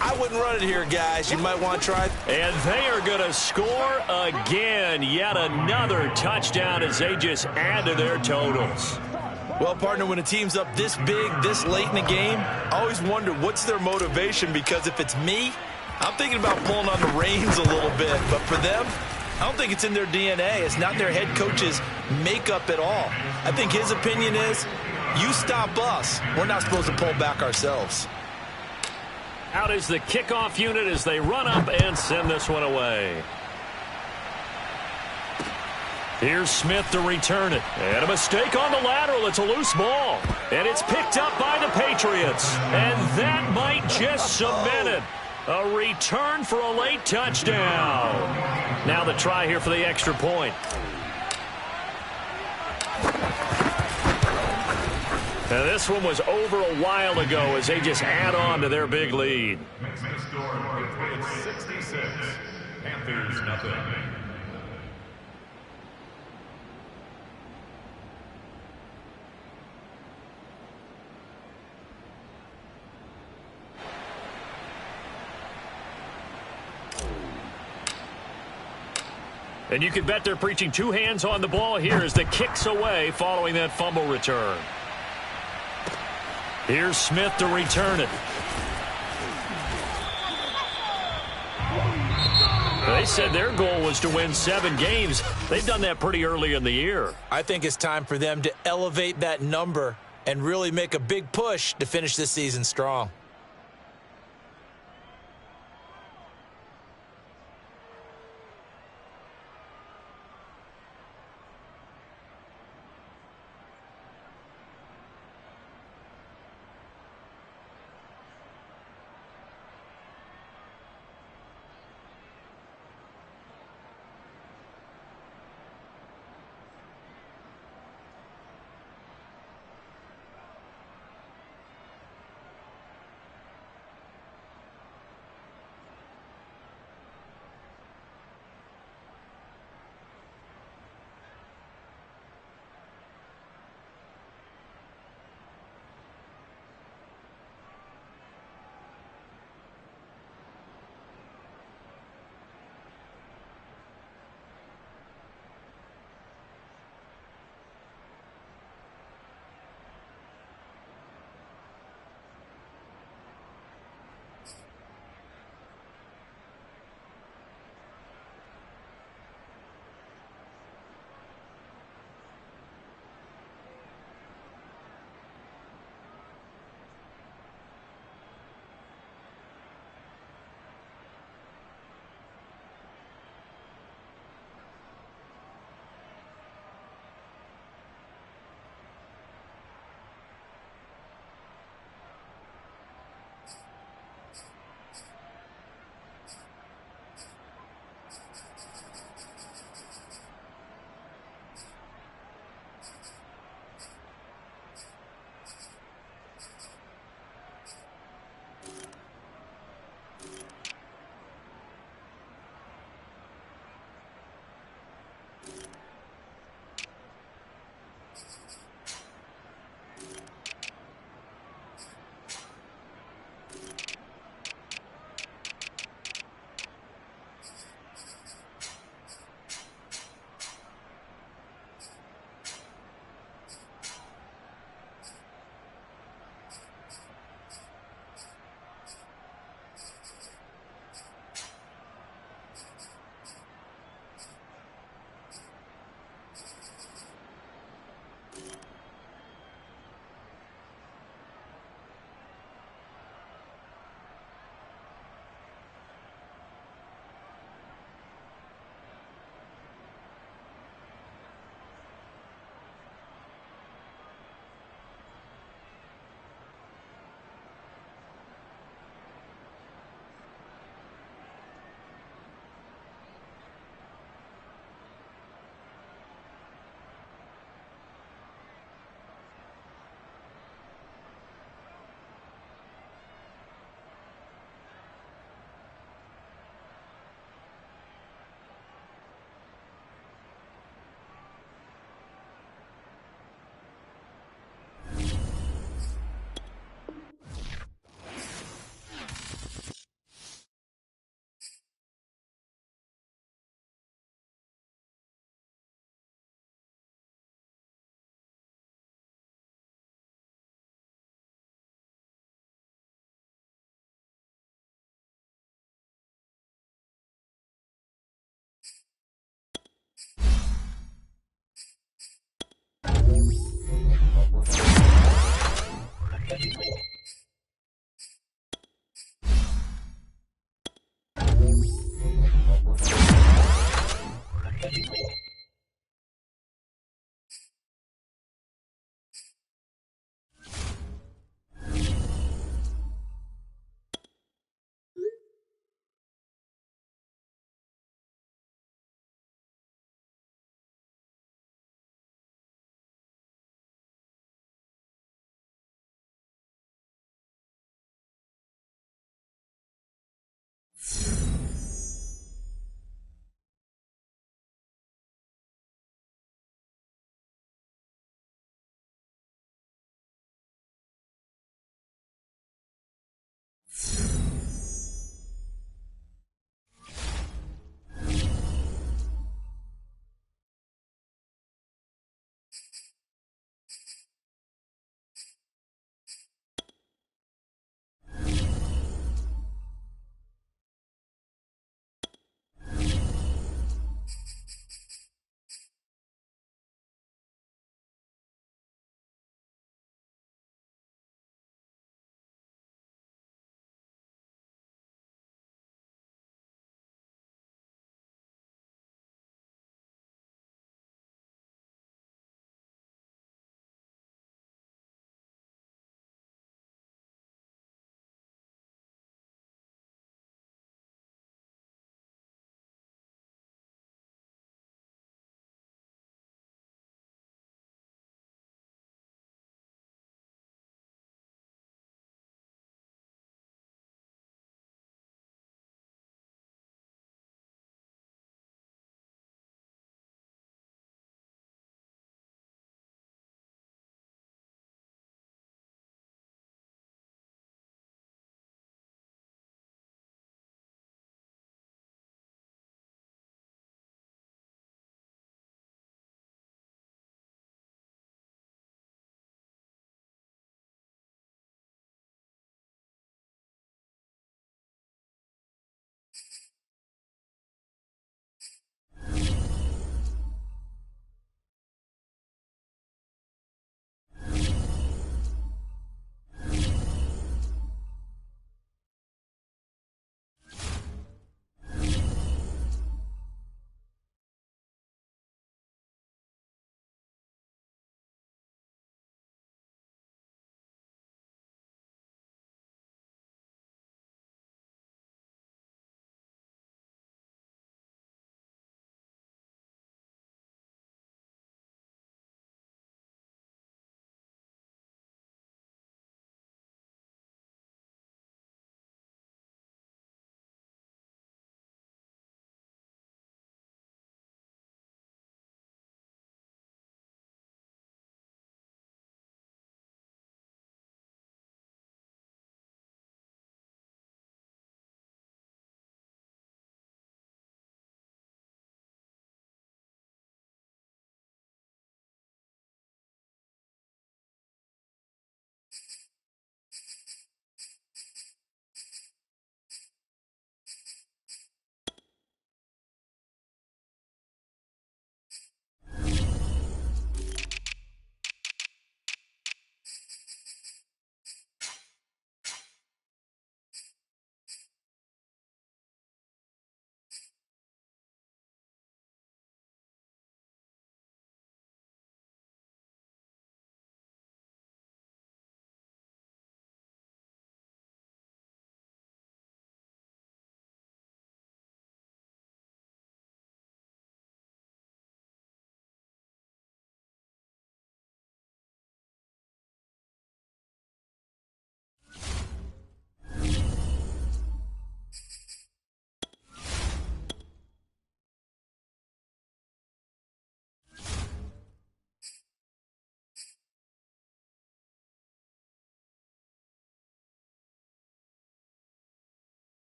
I wouldn't run it here, guys. You might want to try. And they are going to score again. Yet another touchdown as they just add to their totals. Well, partner, when a team's up this big, this late in the game, I always wonder what's their motivation, because if it's me, I'm thinking about pulling on the reins a little bit. But for them, I don't think it's in their DNA. It's not their head coach's makeup at all. I think his opinion is, you stop us. We're not supposed to pull back ourselves. Out is the kickoff unit as they run up and send this one away. Here's Smith to return it. And a mistake on the lateral. It's a loose ball. And it's picked up by the Patriots. And that might just cement it. A return for a late touchdown. Now the try here for the extra point. Now this one was over a while ago as they just add on to their big lead. Makes the score Patriots 66, Panthers nothing. And you can bet they're preaching two hands on the ball here as the kick's away following that fumble return. Here's Smith to return it. They said their goal was to win 7 games. They've done that pretty early in the year. I think it's time for them to elevate that number and really make a big push to finish this season strong.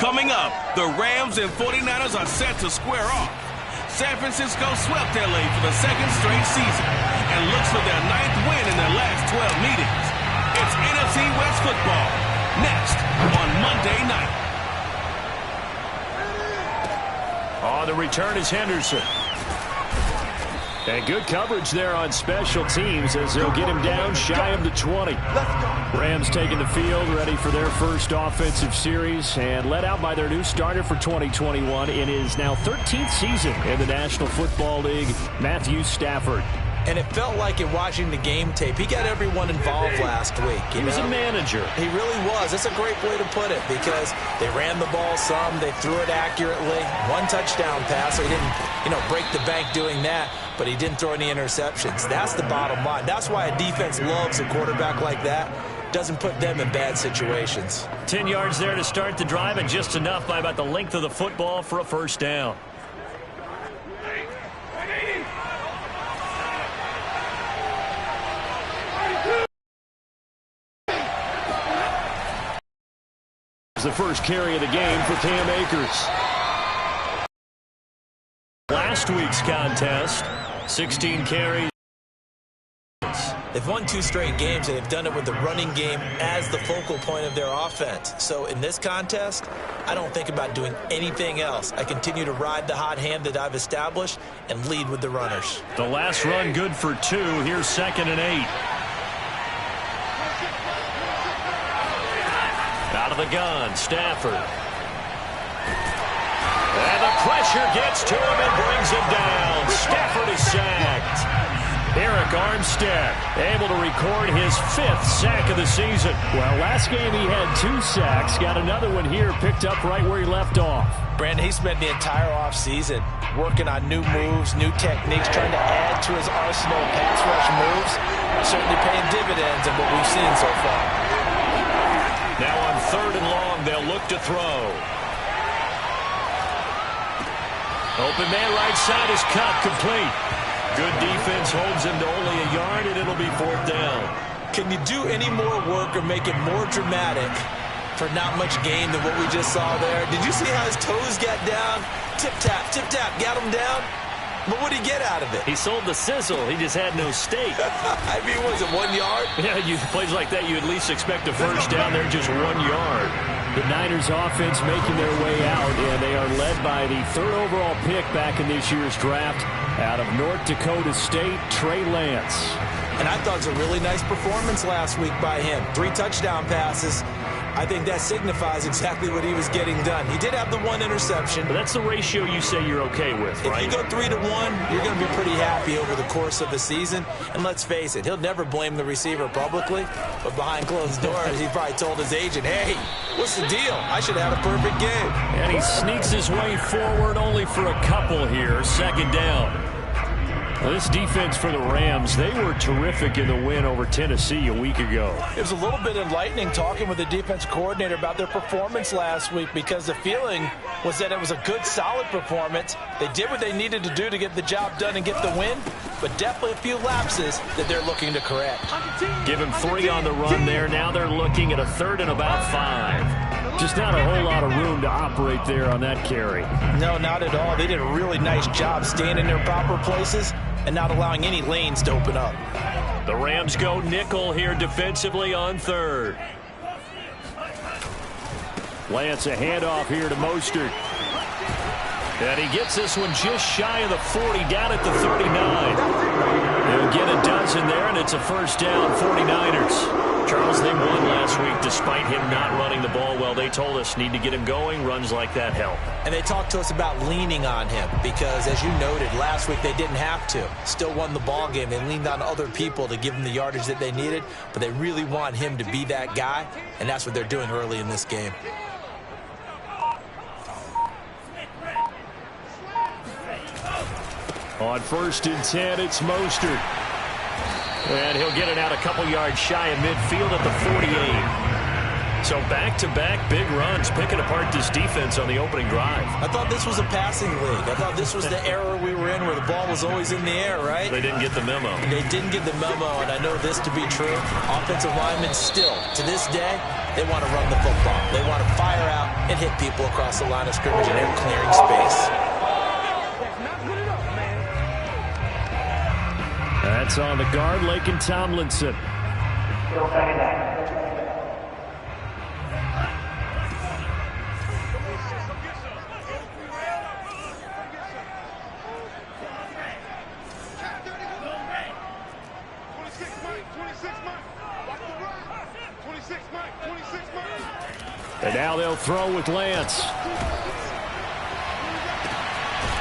Coming up, the Rams and 49ers are set to square off. San Francisco swept LA for the second straight season and looks for their 9th win in their last 12 meetings. It's NFC West football next on Monday night. On the return is Henderson. And good coverage there on special teams as they'll get him down shy of the 20. Rams taking the field, ready for their first offensive series, and led out by their new starter for 2021 in his now 13th season in the National Football League, Matthew Stafford. And it felt like in watching the game tape, he got everyone involved last week. He was a manager. He really was. That's a great way to put it because they ran the ball some, they threw it accurately. One touchdown pass, so he didn't, break the bank doing that, but he didn't throw any interceptions. That's the bottom line. That's why a defense loves a quarterback like that. Doesn't put them in bad situations. 10 yards there to start the drive, and just enough by about the length of the football for a first down. The first carry of the game for Cam Akers. Last week's contest, 16 carries. They've won 2 straight games, and they've done it with the running game as the focal point of their offense. So in this contest, I don't think about doing anything else. I continue to ride the hot hand that I've established and lead with the runners. The last run good for 2. Here's 2nd and 8. Out of the gun, Stafford. And the pressure gets to him and brings him down. Stafford is sacked. Eric Armstead able to record his 5th sack of the season. Well, last game he had 2 sacks. Got another one here, picked up right where he left off. Brandon, he spent the entire offseason working on new moves, new techniques, trying to add to his arsenal of pass rush moves. Certainly paying dividends in what we've seen so far. Now on 3rd and long, they'll look to throw. Open man right side is cut, complete. Good defense holds him to only a yard, and it'll be 4th down. Can you do any more work or make it more dramatic for not much gain than what we just saw there? Did you see how his toes got down? Tip-tap, got him down. But what did he get out of it? He sold the sizzle. He just had no steak. I mean, was it 1 yard? Yeah, plays like that, you at least expect a first down there, just 1 yard. The Niners offense making their way out, and they are led by the 3rd overall pick back in this year's draft out of North Dakota State, Trey Lance. And I thought it was a really nice performance last week by him. 3 touchdown passes. I think that signifies exactly what he was getting done. He did have the 1 interception. But that's the ratio you say you're okay with, right? If you go 3-1, you're going to be pretty happy over the course of the season. And let's face it, he'll never blame the receiver publicly. But behind closed doors, he probably told his agent, hey, what's the deal? I should have had a perfect game. And he sneaks his way forward only for a couple here. 2nd down. Well, this defense for the Rams, they were terrific in the win over Tennessee a week ago. It was a little bit enlightening talking with the defense coordinator about their performance last week because the feeling was that it was a good, solid performance. They did what they needed to do to get the job done and get the win, but definitely a few lapses that they're looking to correct. Give him 3 on the run there. Now they're looking at a 3rd and about 5. Just not a whole lot of room to operate there on that carry. No, not at all. They did a really nice job staying in their proper places and not allowing any lanes to open up. The Rams go nickel here defensively on 3rd. Lance a handoff here to Mostert. And he gets this one just shy of the 40, down at the 39. They'll get a dozen there, and it's a first down, 49ers. Charles, they won last week despite him not running the ball well. They told us need to get him going. Runs like that help. And they talked to us about leaning on him because, as you noted, last week they didn't have to. Still won the ball game. They leaned on other people to give them the yardage that they needed, but they really want him to be that guy, and that's what they're doing early in this game. On 1st and 10, it's Mostert. And he'll get it out a couple yards shy of midfield at the 48. So back-to-back big runs, picking apart this defense on the opening drive. I thought this was a passing league. I thought this was the era we were in where the ball was always in the air, right? They didn't get the memo. They didn't get the memo, and I know this to be true. Offensive linemen still, to this day, They want to run the football. They want to fire out and hit people across the line of scrimmage, and they're clearing space. That's on the guard, Laken Tomlinson. And now they'll throw with Lance.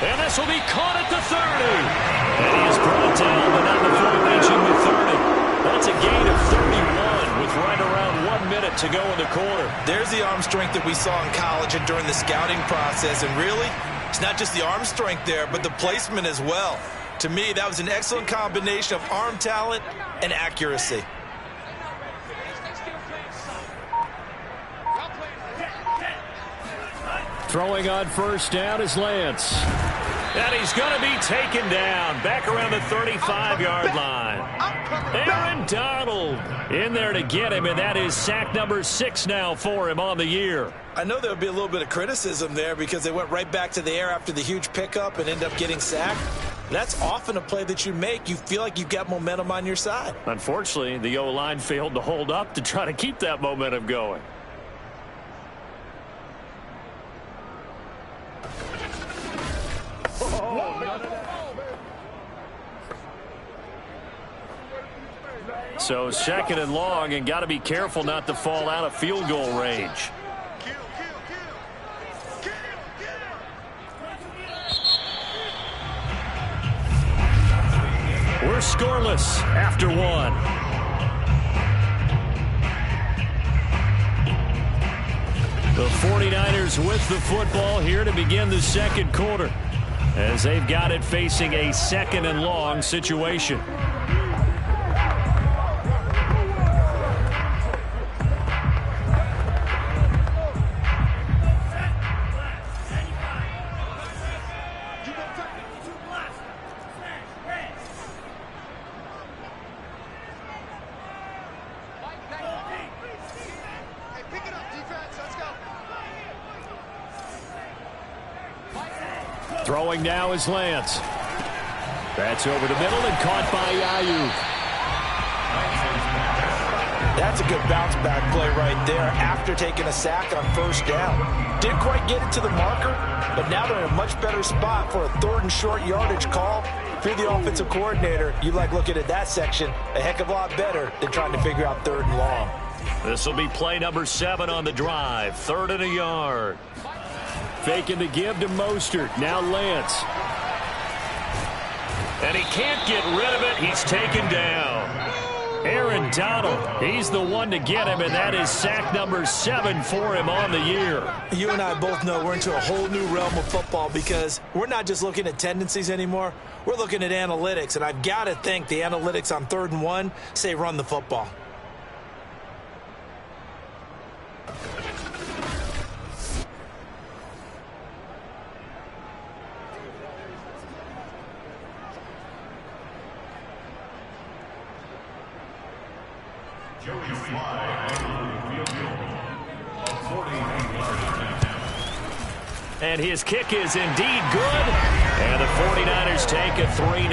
And this will be caught at the 30. And he is brought down, but not before reaching the 30. That's a gain of 31 with right around 1 minute to go in the quarter. There's the arm strength that we saw in college and during the scouting process. And really, it's not just the arm strength there, but the placement as well. To me, that was an excellent combination of arm talent and accuracy. Throwing on first down is Lance. And he's going to be taken down back around the 35-yard line. Aaron Donald in there to get him, and that is sack number 6 now for him on the year. I know there would be a little bit of criticism there because they went right back to the air after the huge pickup and end up getting sacked. That's often a play that you make. You feel like you've got momentum on your side. Unfortunately, the O-line failed to hold up to try to keep that momentum going. So second and long, and got to be careful not to fall out of field goal range. We're scoreless after one. The 49ers with the football here to begin the second quarter, as they've got it facing a second and long situation. Throwing now is Lance. That's over the middle and caught by Ayuk. That's a good bounce back play right there after taking a sack on first down. Didn't quite get it to the marker, but now they're in a much better spot for a 3rd and short yardage call. If you're the offensive coordinator, you like looking at that section a heck of a lot better than trying to figure out 3rd and long. This will be play number 7 on the drive. 3rd and a yard. Faking the give to Mostert. Now Lance. And he can't get rid of it. He's taken down. Aaron Donald, he's the one to get him, and that is sack number 7 for him on the year. You and I both know we're into a whole new realm of football because we're not just looking at tendencies anymore. We're looking at analytics, and I've got to think the analytics on 3rd and 1 say run the football. And his kick is indeed good. And the 49ers take a 3-0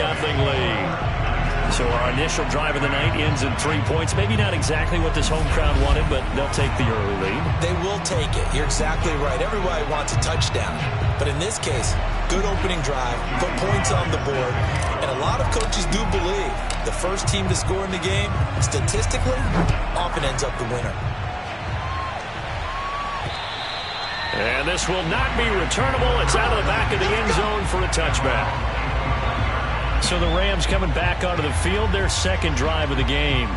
lead. So our initial drive of the night ends in 3 points. Maybe not exactly what this home crowd wanted, but they'll take the early lead. They will take it. You're exactly right. Everybody wants a touchdown. But in this case, good opening drive, put points on the board. And a lot of coaches do believe the first team to score in the game, statistically, often ends up the winner. And this will not be returnable. It's out of the back of the end zone for a touchback. So the Rams coming back onto the field, their second drive of the game.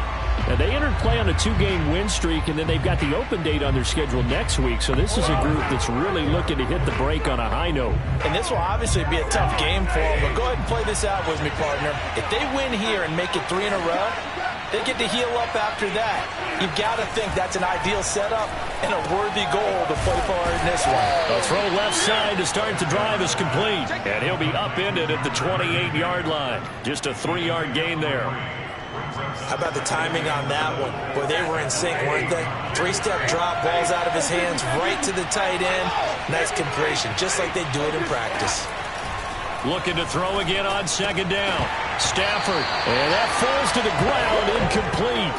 And they entered play on a 2-game win streak, and then they've got the open date on their schedule next week. So this is a group that's really looking to hit the break on a high note. And this will obviously be a tough game for them, but go ahead and play this out with me, partner. If they win here and make it 3 in a row, they get to heal up after that. You've got to think that's an ideal setup and a worthy goal to play for in this one. A throw left side to start the drive is complete. And he'll be upended at the 28-yard line. Just a 3-yard gain there. How about the timing on that one? Boy, they were in sync, weren't they? Three-step drop, balls out of his hands, right to the tight end. Nice completion, just like they do it in practice. Looking to throw again on second down. Stafford, and that falls to the ground, incomplete.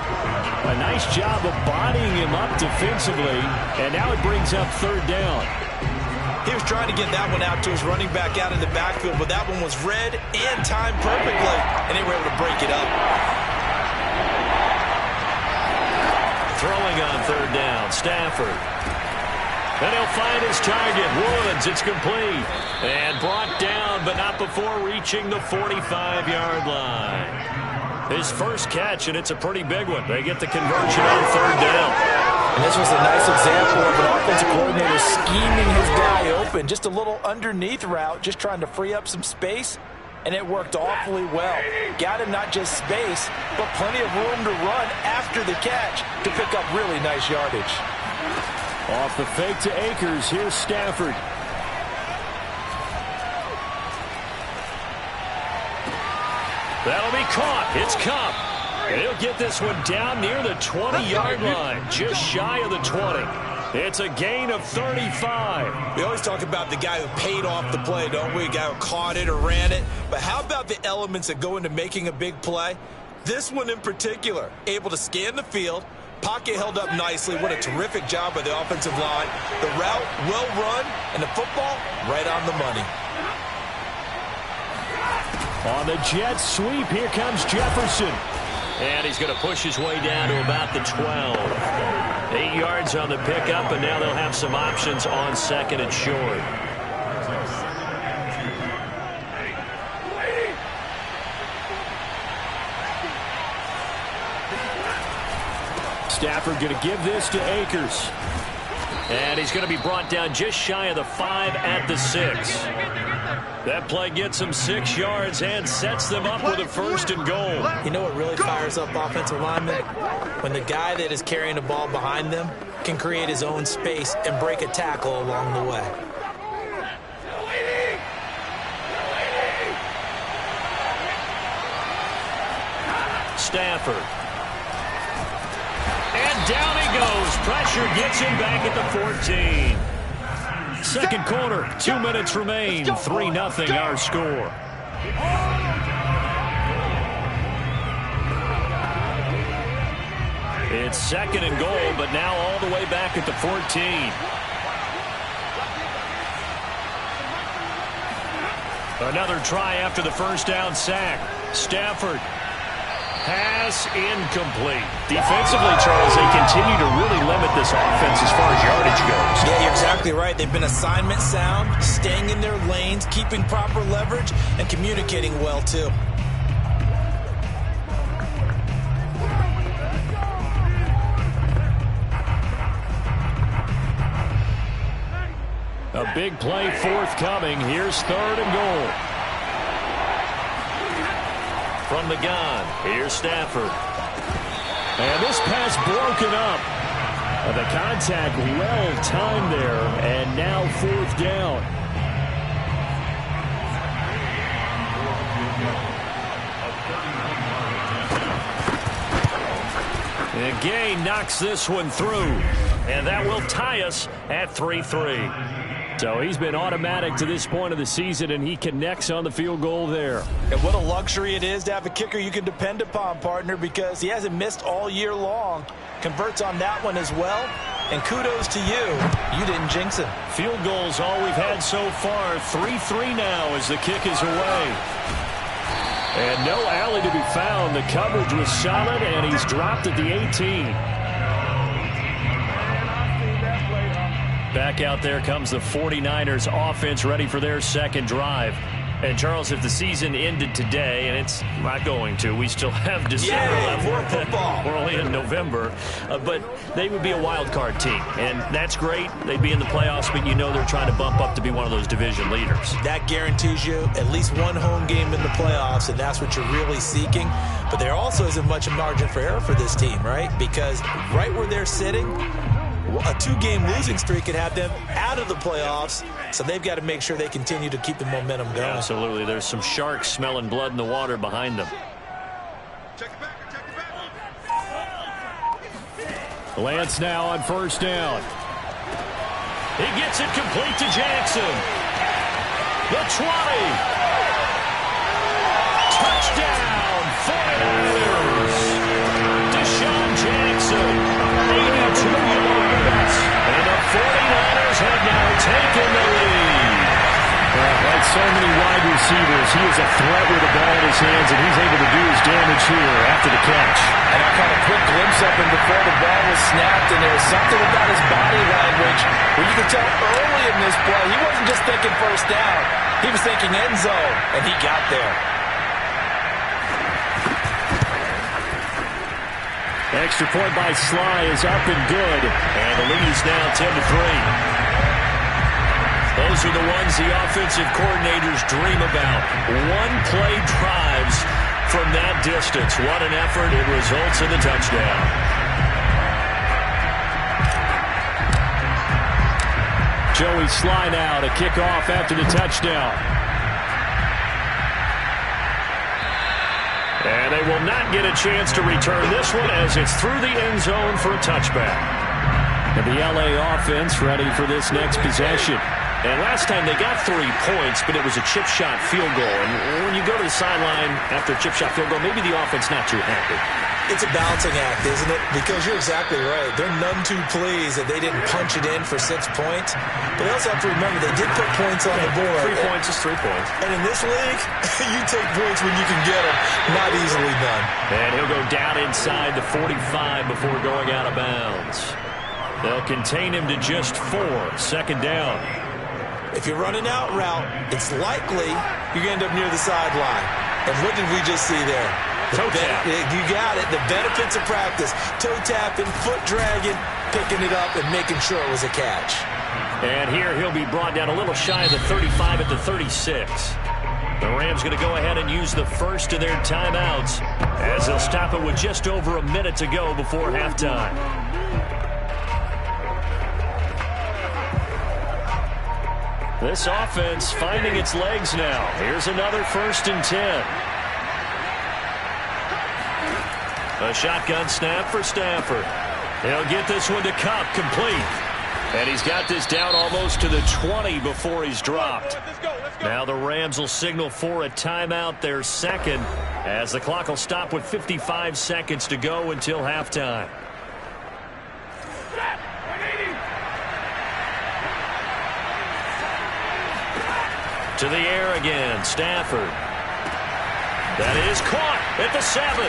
A nice job of bodying him up defensively, and now it brings up third down. He was trying to get that one out to his running back out in the backfield, but that one was read and timed perfectly, and they were able to break it up. Throwing on third down, Stafford. And he'll find his target, Woods. It's complete. And brought down, but not before reaching the 45-yard line. His first catch, and it's a pretty big one. They get the conversion on third down. And this was a nice example of an offensive coordinator scheming his guy open. Just a little underneath route, just trying to free up some space. And it worked awfully well. Got him not just space, but plenty of room to run after the catch to pick up really nice yardage. Off the fake to Akers, here's Stafford. That'll be caught. It's Cup. And he'll get this one down near the 20-yard line, just shy of the 20. It's a gain of 35. We always talk about the guy who paid off the play, don't we? The guy who caught it or ran it. But how about the elements that go into making a big play? This one in particular, able to scan the field, pocket held up nicely. What a terrific job by the offensive line. The route well run, and the football right on the money. On the jet sweep, here comes Jefferson. And he's going to push his way down to about the 12. 8 yards on the pickup, and now they'll have some options on second and short. Stafford going to give this to Akers. And he's going to be brought down just shy of the 5 at the 6. That play gets him 6 yards and sets them up with a first and goal. You know what really fires up offensive linemen? When the guy that is carrying the ball behind them can create his own space and break a tackle along the way. Stafford. And down he goes. Pressure gets him back at the 14. Second quarter, 2 minutes remain. 3-0 our score. It's second and goal, but now all the way back at the 14. Another try after the first down sack. Stafford. Pass incomplete. Defensively, Charles, they continue to really limit this offense as far as yardage goes. Yeah, you're exactly right. They've been assignment sound, staying in their lanes, keeping proper leverage, and communicating well, too. A big play forthcoming. Here's third and goal. From the gun, here's Stafford. And this pass broken up. The contact well timed there, and now fourth down. And Gay knocks this one through, and that will tie us at 3-3. So he's been automatic to this point of the season, and he connects on the field goal there. And what a luxury it is to have a kicker you can depend upon, partner, because he hasn't missed all year long. Converts on that one as well. And kudos to you. You didn't jinx him. Field goals all we've had so far. 3-3 now as the kick is away. And no alley to be found. The coverage was solid, and he's dropped at the 18. Back out there comes the 49ers offense ready for their second drive. And, Charles, if the season ended today, and it's not going to, we still have December left. More football. We're only in November. But they would be a wild card team, and that's great. They'd be in the playoffs, but you know they're trying to bump up to be one of those division leaders. That guarantees you at least one home game in the playoffs, and that's what you're really seeking. But there also isn't much margin for error for this team, right? Because right where they're sitting, a 2-game losing streak could have them out of the playoffs, so they've got to make sure they continue to keep the momentum going. Absolutely. There's some sharks smelling blood in the water behind them. Check it back. Lance now on first down. He gets it complete to Jackson. The 20. Touchdown, 49ers. Deshaun Jackson, 82 yards. And the 49ers have now taken the lead. Like so many wide receivers, he is a threat with the ball in his hands, and he's able to do his damage here after the catch. And I caught a quick glimpse of him before the ball was snapped, and there was something about his body language where you could tell early in this play he wasn't just thinking first down. He was thinking end zone, and he got there. Extra point by Sly is up and good. And the lead is now 10-3. Those are the ones the offensive coordinators dream about. One-play drives from that distance. What an effort. It results in the touchdown. Joey Sly now to kick off after the touchdown. And they will not get a chance to return this one as it's through the end zone for a touchback. And the LA offense ready for this next possession. And last time they got 3 points, but it was a chip shot field goal. And when you go to the sideline after a chip shot field goal, maybe the offense not too happy. It's a balancing act, isn't it? Because you're exactly right. They're none too pleased that they didn't punch it in for 6 points. But they also have to remember they did put points on the board. 3 points is 3 points. And in this league, you take points when you can get them. Not easily done. And he'll go down inside the 45 before going out of bounds. They'll contain him to just 4. Second down. If you're running out route, it's likely you're going to end up near the sideline. And what did we just see there? Toe tap. You got it. The benefits of practice. Toe tapping, foot dragging, picking it up, and making sure it was a catch. And here he'll be brought down a little shy of the 35 at the 36. The Rams going to go ahead and use the first of their timeouts as they'll stop it with just over a minute to go before halftime. This offense finding its legs now. Here's another 1st and 10. A shotgun snap for Stafford. He'll get this one to Kupp, complete. And he's got this down almost to the 20 before he's dropped. Now the Rams will signal for a timeout, their second, as the clock will stop with 55 seconds to go until halftime. To the air again, Stafford. That is caught at the 7.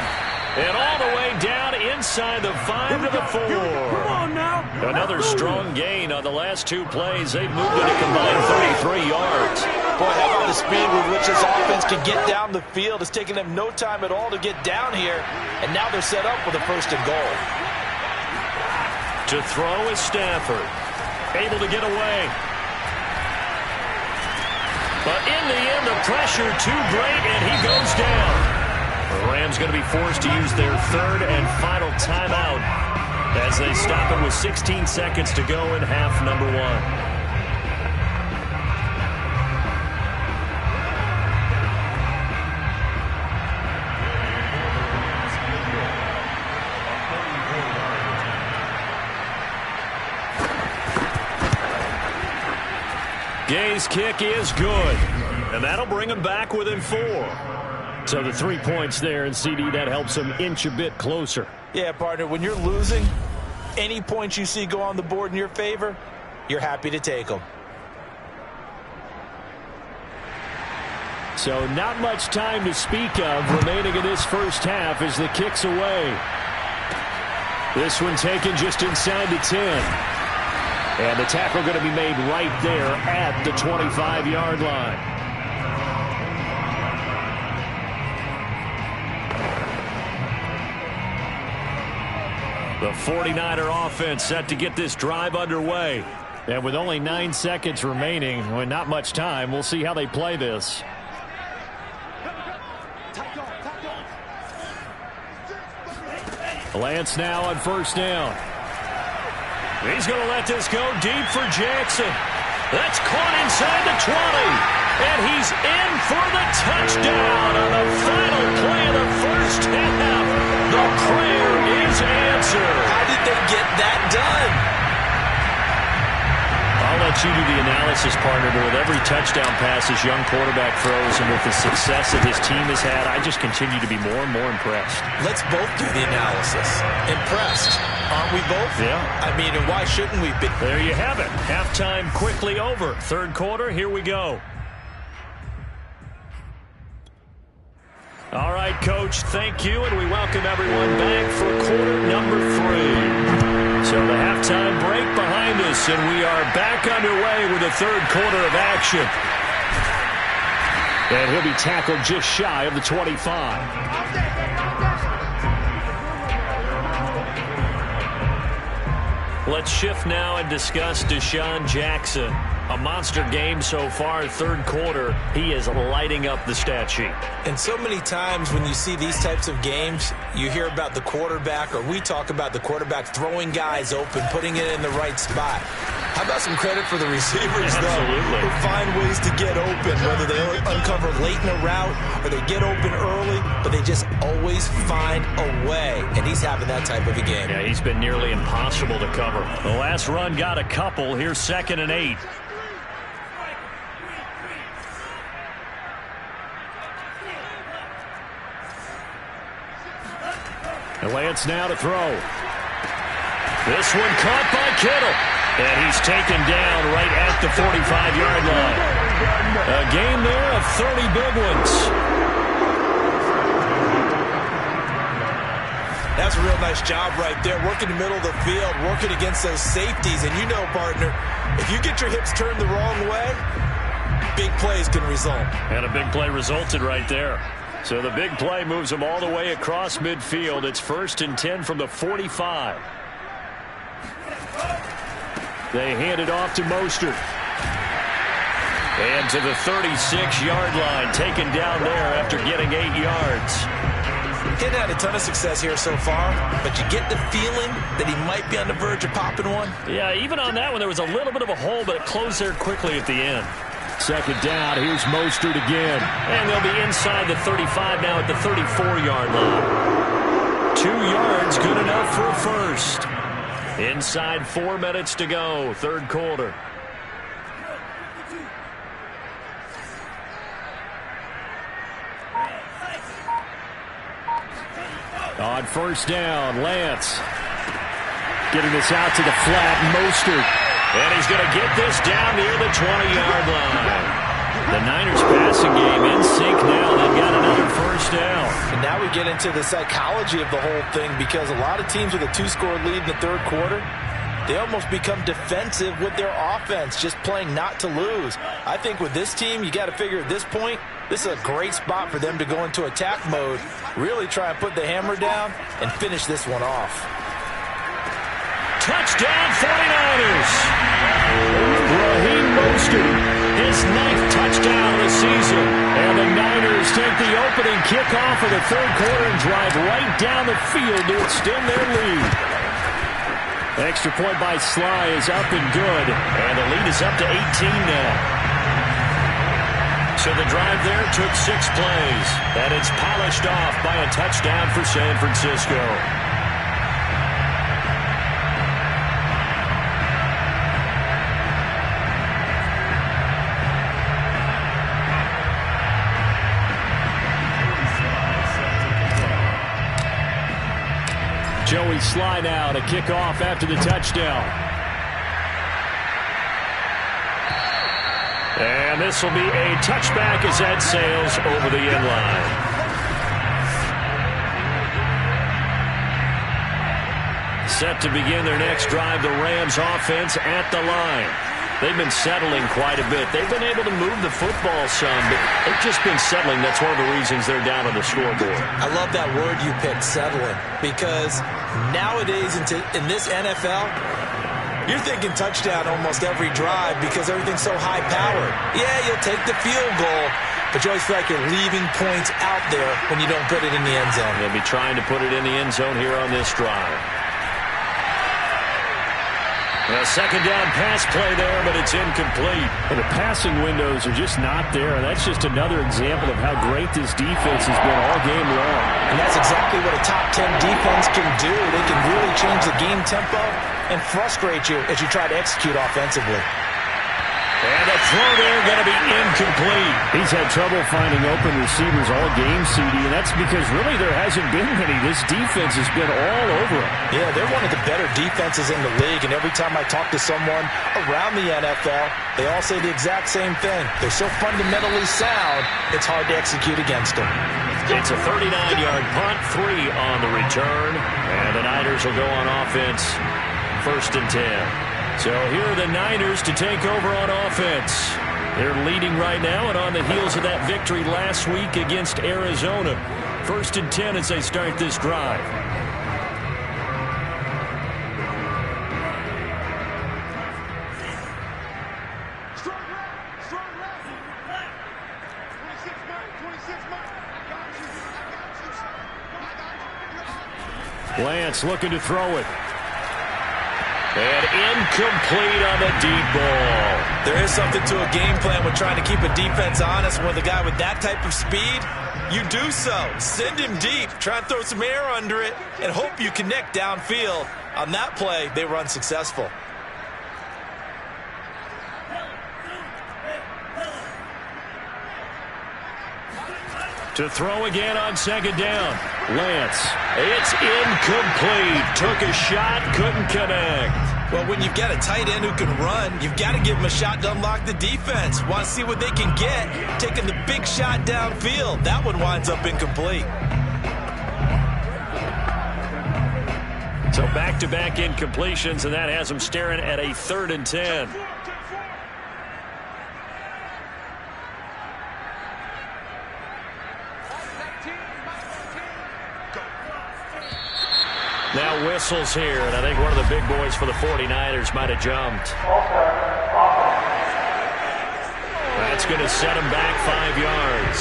And all the way down inside the 5 to the 4. Come on now. Another strong gain on the last 2 plays. They've moved it a combined 33 yards. Boy, how about the speed with which this offense can get down the field? It's taken them no time at all to get down here. And now they're set up with a 1st and goal. To throw is Stafford. Able to get away. But in the end, the pressure too great, and he goes down. The Rams going to be forced to use their 3rd and final timeout as they stop it with 16 seconds to go in half number 1. Gay's kick is good, and that'll bring him back within 4. So the 3 points there, and CD, that helps him inch a bit closer. Yeah, partner, when you're losing, any points you see go on the board in your favor, you're happy to take them. So not much time to speak of remaining in this first half as the kick's away. This one taken just inside the 10. And the tackle going to be made right there at the 25-yard line. The 49er offense set to get this drive underway. And with only 9 seconds remaining, with not much time, we'll see how they play this. Lance now on first down. He's going to let this go deep for Jackson. That's caught inside the 20. And he's in for the touchdown on the final play of the first half. The prayer is answered. How did they get that done. I'll let you do the analysis, partner, but with every touchdown pass his young quarterback throws and with the success that his team has had, I just continue to be more and more impressed. Let's both do the analysis. Impressed. Aren't we both? Yeah. I mean, and why shouldn't we be? There you have it. Halftime quickly over. Third quarter, here we go. All right, Coach, thank you, and we welcome everyone back for quarter number 3. So the halftime break behind us, and we are back underway with the third quarter of action. And he'll be tackled just shy of the 25. Let's shift now and discuss Deshaun Jackson. A monster game so far, third quarter. He is lighting up the stat sheet. And so many times when you see these types of games, you hear about the quarterback, or we talk about the quarterback throwing guys open, putting it in the right spot. How about some credit for the receivers, though, who find ways to get open, whether they uncover late in a route or they get open early, but they just always find a way. And he's having that type of a game. Yeah, he's been nearly impossible to cover. The last run got a couple. Here's 2nd and 8. And Lance now to throw. This one caught by Kittle. And he's taken down right at the 45-yard line. A game there of 30 big ones. That's a real nice job right there, working the middle of the field, working against those safeties. And you know, partner, if you get your hips turned the wrong way, big plays can result. And a big play resulted right there. So the big play moves them all the way across midfield. It's 1st and 10 from the 45. They hand it off to Mostert. And to the 36-yard line, taken down there after getting 8 yards. He hadn't had a ton of success here so far, but you get the feeling that he might be on the verge of popping one. Yeah, even on that one, there was a little bit of a hole, but it closed there quickly at the end. 2nd down, here's Mostert again. And they'll be inside the 35 now at the 34-yard line. 2 yards, good enough for a first. Inside 4 minutes to go, third quarter. On 1st down, Lance getting this out to the flat, Mostert. And he's going to get this down near the 20-yard line. The Niners passing game in sync now. They've got another 1st down. And now we get into the psychology of the whole thing, because a lot of teams with a 2-score lead in the third quarter, they almost become defensive with their offense, just playing not to lose. I think with this team, you got to figure at this point, this is a great spot for them to go into attack mode, really try and put the hammer down and finish this one off. Touchdown 49ers. Raheem Mostert, his 9th touchdown of the season. And the Niners take the opening kickoff of the third quarter and drive right down the field to extend their lead. Extra point by Sly is up and good. And the lead is up to 18 now. So the drive there took 6 plays. And it's polished off by a touchdown for San Francisco. Joey Sly now to kick off after the touchdown. And this will be a touchback as that sails over the end line. Set to begin their next drive, the Rams offense at the line. They've been settling quite a bit. They've been able to move the football some, but they've just been settling. That's one of the reasons they're down on the scoreboard. I love that word you picked, settling, because nowadays in this NFL, you're thinking touchdown almost every drive because everything's so high-powered. Yeah, you'll take the field goal, but you always feel like you're leaving points out there when you don't put it in the end zone. They'll be trying to put it in the end zone here on this drive. A second down pass play there, but it's incomplete. And the passing windows are just not there. And that's just another example of how great this defense has been all game long. And that's exactly what a top 10 defense can do. They can really change the game tempo and frustrate you as you try to execute offensively. And the throw there going to be incomplete. He's had trouble finding open receivers all game, CD, and that's because really there hasn't been many. This defense has been all over him. Yeah, they're one of the better defenses in the league, and every time I talk to someone around the NFL, they all say the exact same thing. They're so fundamentally sound, it's hard to execute against them. It's a 39-yard punt, 3 on the return, and the Niners will go on offense, 1st and 10. So here are the Niners to take over on offense. They're leading right now and on the heels of that victory last week against Arizona. 1st and 10 as they start this drive. Lance looking to throw it. And incomplete on the deep ball. There is something to a game plan with trying to keep a defense honest. With a guy with that type of speed, you do so. Send him deep, try and throw some air under it, and hope you connect downfield. On that play, they were unsuccessful. To throw again on 2nd down. Lance. It's incomplete. Took a shot, couldn't connect. Well, when you've got a tight end who can run, you've got to give him a shot to unlock the defense. Want to see what they can get. Taking the big shot downfield. That one winds up incomplete. So back-to-back incompletions, and that has them staring at a 3rd and 10. Now whistles here, and I think one of the big boys for the 49ers might have jumped. That's going to set him back 5 yards.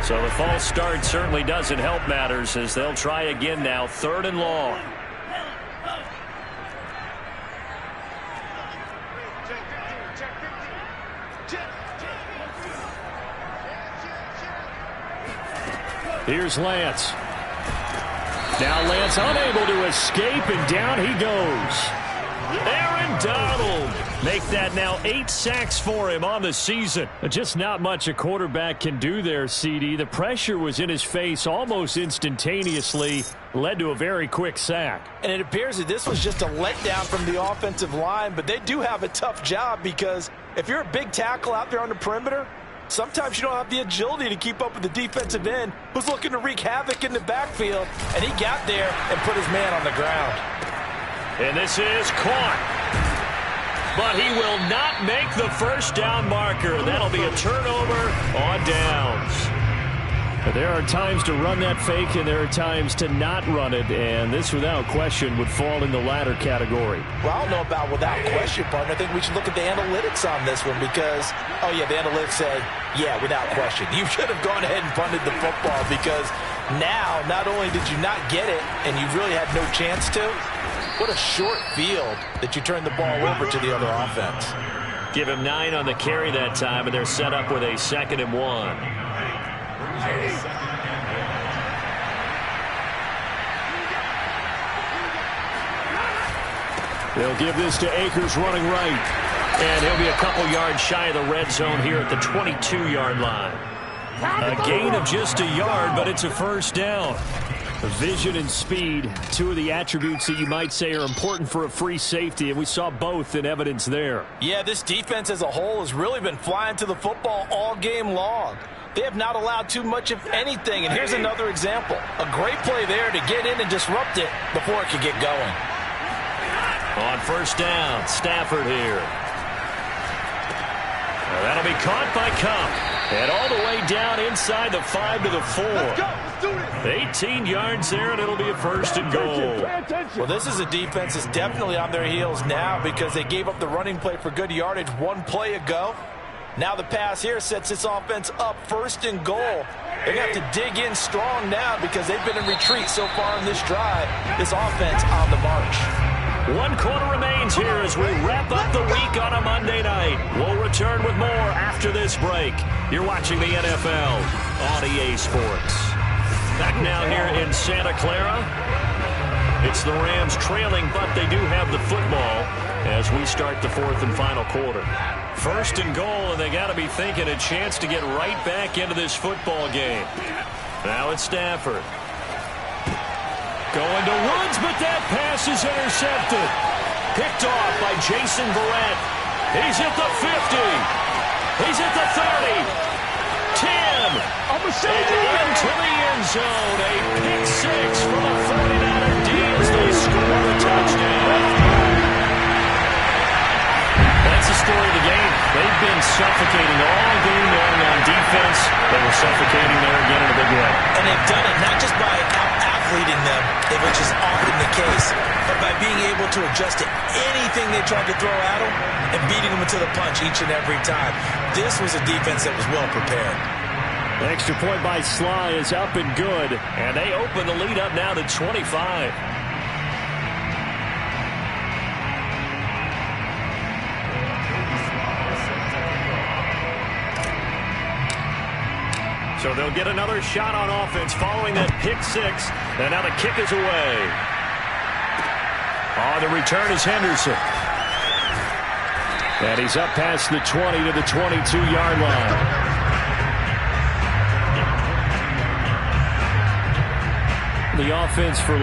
So the false start certainly doesn't help matters as they'll try again now, 3rd and long. Here's Lance. Now Lance unable to escape, and down he goes. Aaron Donald make that now 8 sacks for him on the season. Just not much a quarterback can do there, CD. The pressure was in his face almost instantaneously, led to a very quick sack. And it appears that this was just a letdown from the offensive line, but they do have a tough job because if you're a big tackle out there on the perimeter, sometimes you don't have the agility to keep up with the defensive end who's looking to wreak havoc in the backfield, and he got there and put his man on the ground. And this is caught. But he will not make the first down marker. That'll be a turnover on downs. There are times to run that fake, and there are times to not run it, and this, without question, would fall in the latter category. Well, I don't know about without question, partner. I think we should look at the analytics on this one because, oh, yeah, the analytics say, yeah, without question. You should have gone ahead and punted the football because now, not only did you not get it, and you really had no chance to, what a short field that you turned the ball over to the other offense. Give him 9 on the carry that time, and they're set up with a 2nd and 1. They'll give this to Akers running right. And he'll be a couple yards shy of the red zone here at the 22-yard line. A gain of just a yard, but it's a first down. Vision and speed, 2 of the attributes that you might say are important for a free safety, and we saw both in evidence there. Yeah, this defense as a whole has really been flying to the football all game long. They have not allowed too much of anything, and here's another example. A great play there to get in and disrupt it before it could get going. On first down, Stafford here. Now that'll be caught by Cup. And all the way down inside the 5 to the 4. Let's go. Let's do this. 18 yards there, and it'll be a 1st and goal. Well, this is a defense that's definitely on their heels now because they gave up the running play for good yardage 1 play ago. Now the pass here sets this offense up 1st and goal. They're going to have to dig in strong now because they've been in retreat so far in this drive. This offense on the march. 1 quarter remains here as we wrap up the week on a Monday night. We'll return with more after this break. You're watching the NFL on EA Sports. Back now here in Santa Clara. It's the Rams trailing, but they do have the football as we start the 4th and final quarter. 1st and goal, and they got to be thinking a chance to get right back into this football game. Now it's Stafford. Going to Woods, but that pass is intercepted. Picked off by Jason Verrett. He's at the 50. He's at the 30. 10. And into the end zone. A pick 6 from a 49er D as they score a touchdown. That's the story of the game. They've been suffocating all game long on defense. They were suffocating there again in a big way. And they've done it not just by out-athleting them, which is often the case, but by being able to adjust to anything they tried to throw at them and beating them to the punch each and every time. This was a defense that was well prepared. The extra point by Sly is up and good, and they open the lead up now to 25. So they'll get another shot on offense following that pick 6, and now the kick is away. On the return is Henderson. And he's up past the 20 to the 22-yard line. The offense for...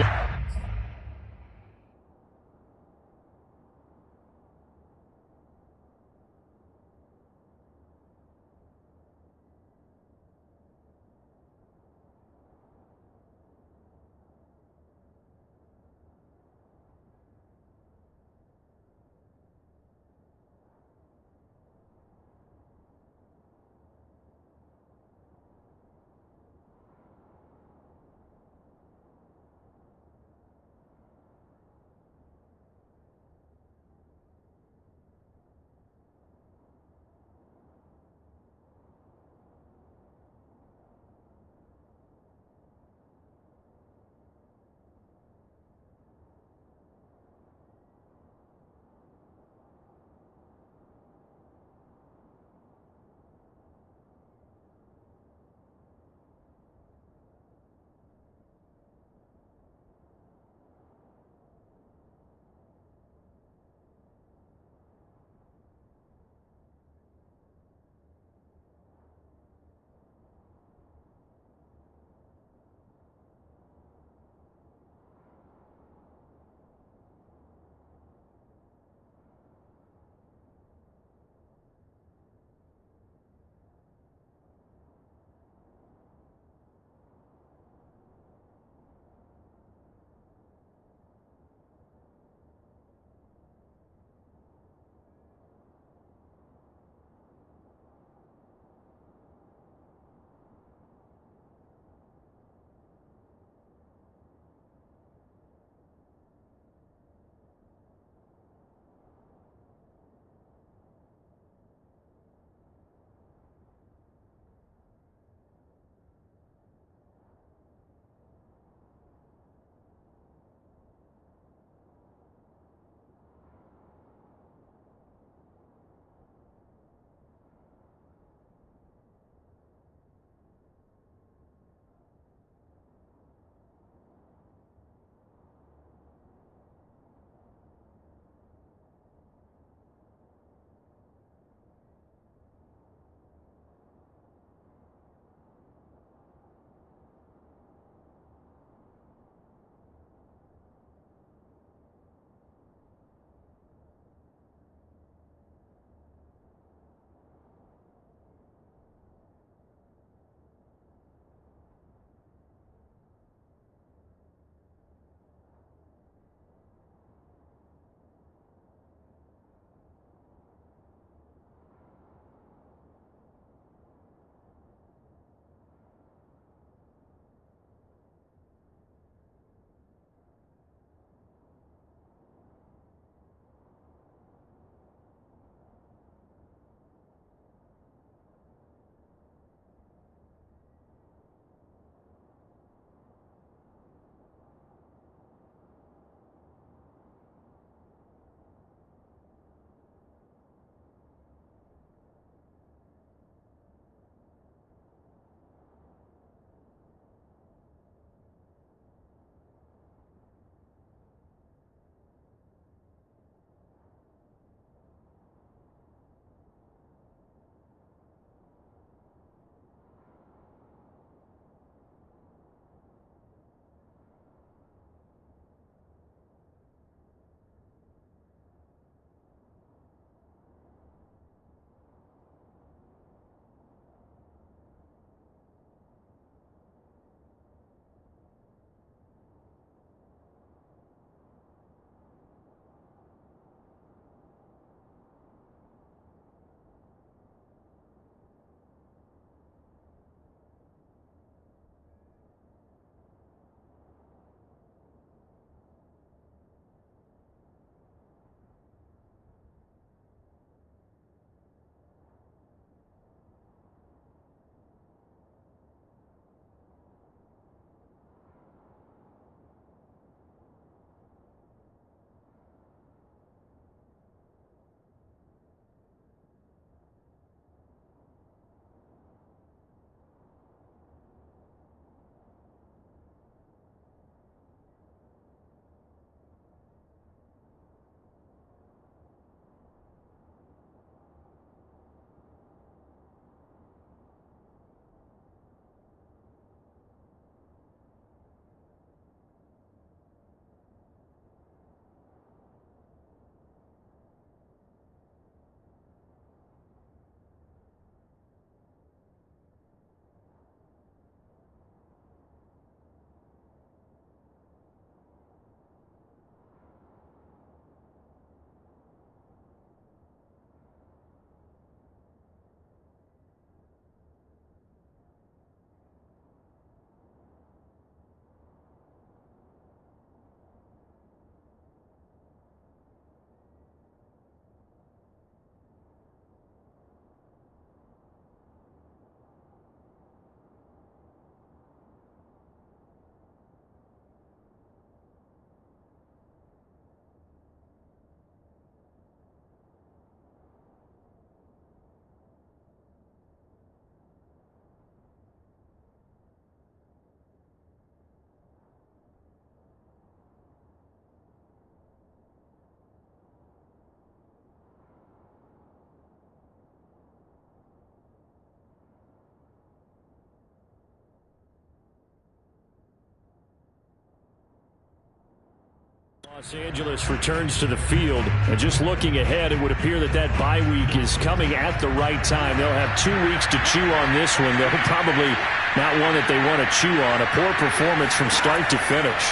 Los Angeles returns to the field, and just looking ahead, it would appear that that bye week is coming at the right time. They'll have 2 weeks to chew on this one. They'll probably not one that they want to chew on. A poor performance from start to finish.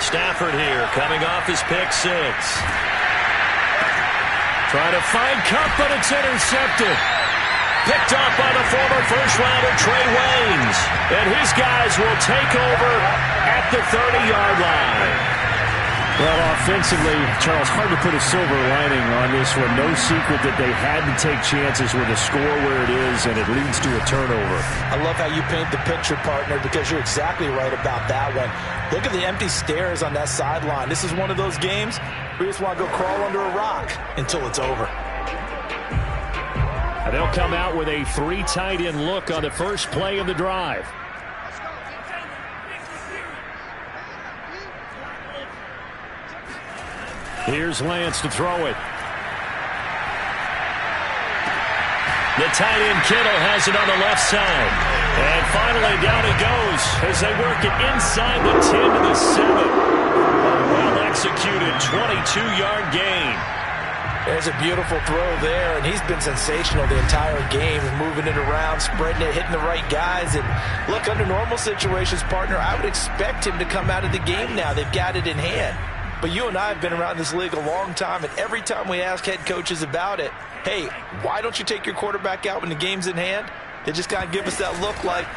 Stafford here, coming off his pick six. Trying to find Cup, but it's intercepted. Picked up by the former first-rounder Trey Waynes. And his guys will take over at the 30-yard line. Well, offensively, Charles, hard to put a silver lining on this one. No secret that they had to take chances with a score where it is, and it leads to a turnover. I love how you paint the picture, partner, because you're exactly right about that one. Look at the empty stares on that sideline. This is one of those games where you just want to go crawl under a rock until it's over. They'll come out with a 3 tight end look on the first play of the drive. Here's Lance to throw it. The tight end Kittle has it on the left side. And finally down he goes as they work it inside the 10 to the 7. A well-executed 22-yard gain. There's a beautiful throw there, and he's been sensational the entire game, moving it around, spreading it, hitting the right guys. And look, under normal situations, partner, I would expect him to come out of the game now. They've got it in hand. But you and I have been around this league a long time, and every time we ask head coaches about it, hey, why don't you take your quarterback out when the game's in hand? They just kind of give us that look like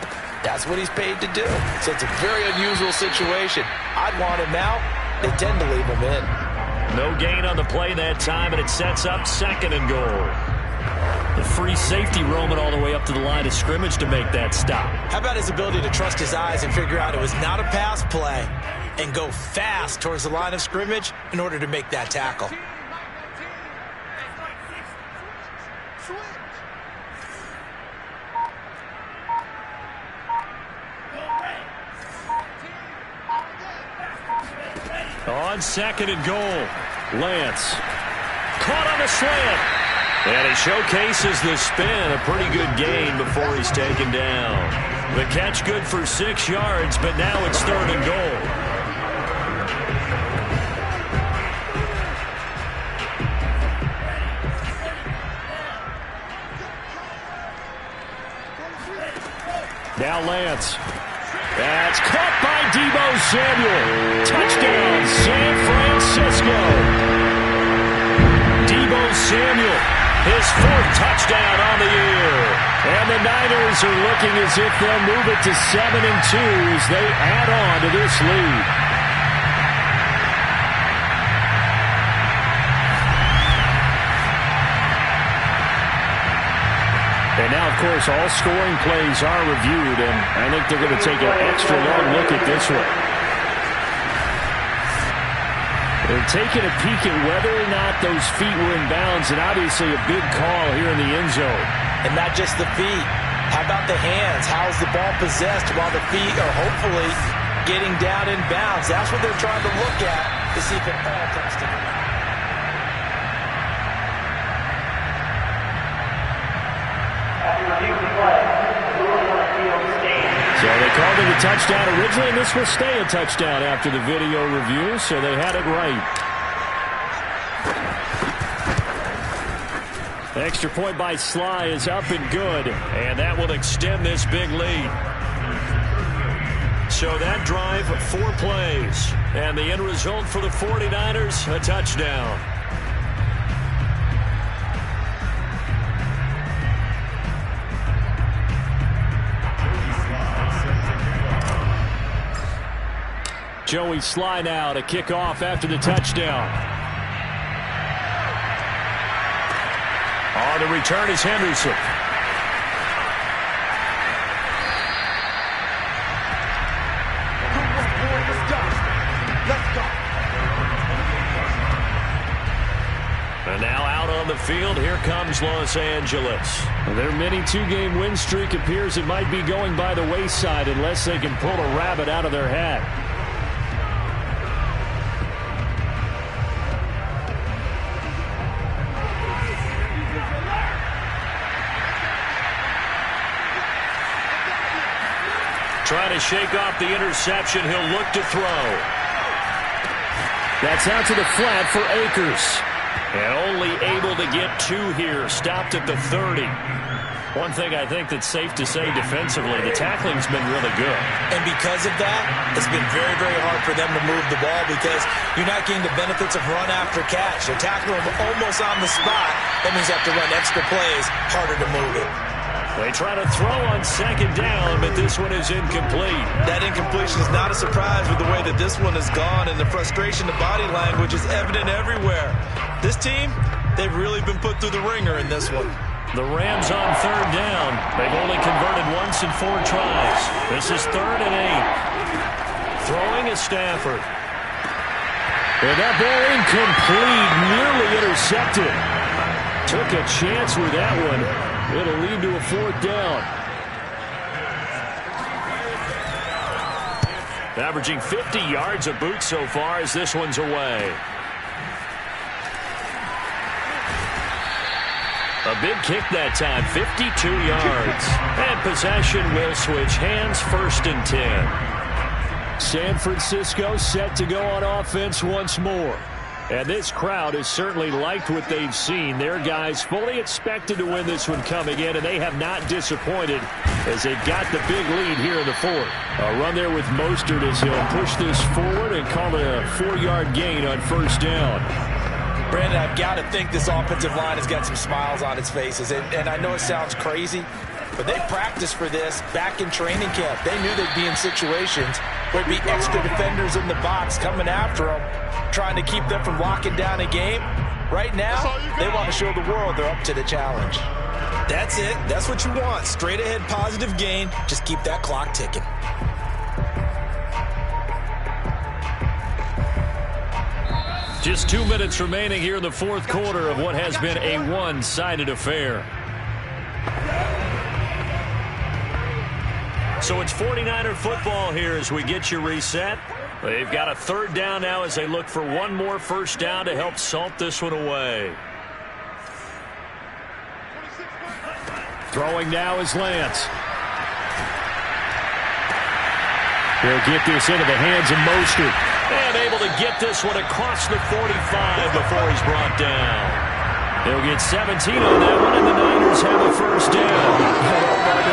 that's what he's paid to do. So it's a very unusual situation. I'd want him out. They tend to leave him in. No gain on the play that time, and it sets up 2nd and goal. The free safety roaming all the way up to the line of scrimmage to make that stop. How about his ability to trust his eyes and figure out it was not a pass play and go fast towards the line of scrimmage in order to make that tackle? On 2nd and goal, Lance. Caught on the slant. And he showcases the spin. A pretty good gain before he's taken down. The catch good for 6 yards, but now it's 3rd and goal. Now Lance. That's caught by Deebo Samuel. Touchdown, San Francisco. Deebo Samuel, his 4th touchdown on the year. And the Niners are looking as if they'll move it to 7-2 as they add on to this lead. And now, of course, all scoring plays are reviewed, and I think they're going to take an extra long look at this one. They're taking a peek at whether or not those feet were in bounds, and obviously a big call here in the end zone. And not just the feet. How about the hands? How's the ball possessed while the feet are hopefully getting down in bounds? That's what they're trying to look at to see if it all comes together. So they called it a touchdown originally, and this will stay a touchdown after the video review, so they had it right. Extra point by Sly is up and good, and that will extend this big lead. So that drive, 4 plays, and the end result for the 49ers, a touchdown. Joey Sly now to kick off after the touchdown. On the return is Henderson. And now out on the field, here comes Los Angeles. Their mini 2-game win streak appears it might be going by the wayside unless they can pull a rabbit out of their hat. Trying to shake off the interception. He'll look to throw. That's out to the flat for Akers. And only able to get 2 here. Stopped at the 30. One thing I think that's safe to say defensively, the tackling's been really good. And because of that, it's been very, very hard for them to move the ball because you're not getting the benefits of run after catch. They're tackling them almost on the spot. That means you have to run extra plays, harder to move it. They try to throw on 2nd down, but this one is incomplete. That incompletion is not a surprise with the way that this one has gone, and the frustration, the body language is evident everywhere. This team, they've really been put through the ringer in this one. The Rams on 3rd down. They've only converted once in 4 tries. This is 3rd and 8. Throwing is Stafford. And that ball incomplete, nearly intercepted. Took a chance with that one. It'll lead to a 4th down. Averaging 50 yards a boot so far as this one's away. A big kick that time, 52 yards. And possession will switch hands, 1st and 10. San Francisco set to go on offense once more. And this crowd has certainly liked what they've seen. Their guys fully expected to win this one coming in, and they have not disappointed as they got the big lead here in the 4th. A run there with Mostert as he'll push this forward and call it a 4-yard gain on 1st down. Brandon, I've got to think this offensive line has got some smiles on its faces. And I know it sounds crazy, but they practiced for this back in training camp. They knew they'd be in situations where there'd be extra defenders in the box coming after them, trying to keep them from locking down a game. Right now, they want to show the world they're up to the challenge. That's it. That's what you want. Straight ahead positive gain. Just keep that clock ticking. Just 2 minutes remaining here in the 4th quarter of what has been a one-sided affair. So it's 49er football here as we get you reset. They've got a 3rd down now as they look for one more 1st down to help salt this one away. Throwing now is Lance. He'll get this into the hands of Mostert. And able to get this one across the 45 before he's brought down. They'll get 17 on that one, and the Niners have a 1st down.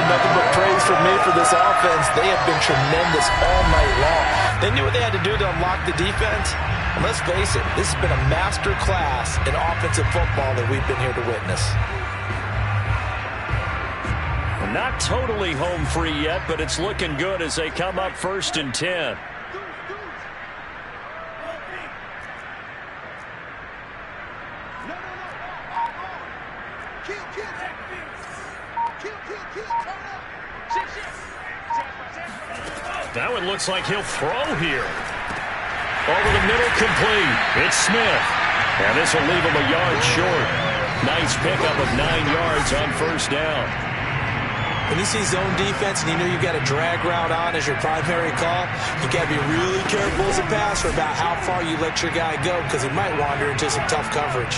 Nothing but praise from me for this offense. They have been tremendous all night long. They knew what they had to do to unlock the defense. And let's face it, this has been a master class in offensive football that we've been here to witness. Not totally home free yet, but it's looking good as they come up 1st and 10. That one looks like he'll throw here. Over the middle, complete. It's Smith. And this will leave him a yard short. Nice pickup of 9 yards on 1st down. When you see zone defense and you know you've got a drag route on as your primary call, you got to be really careful as a passer about how far you let your guy go because he might wander into some tough coverage.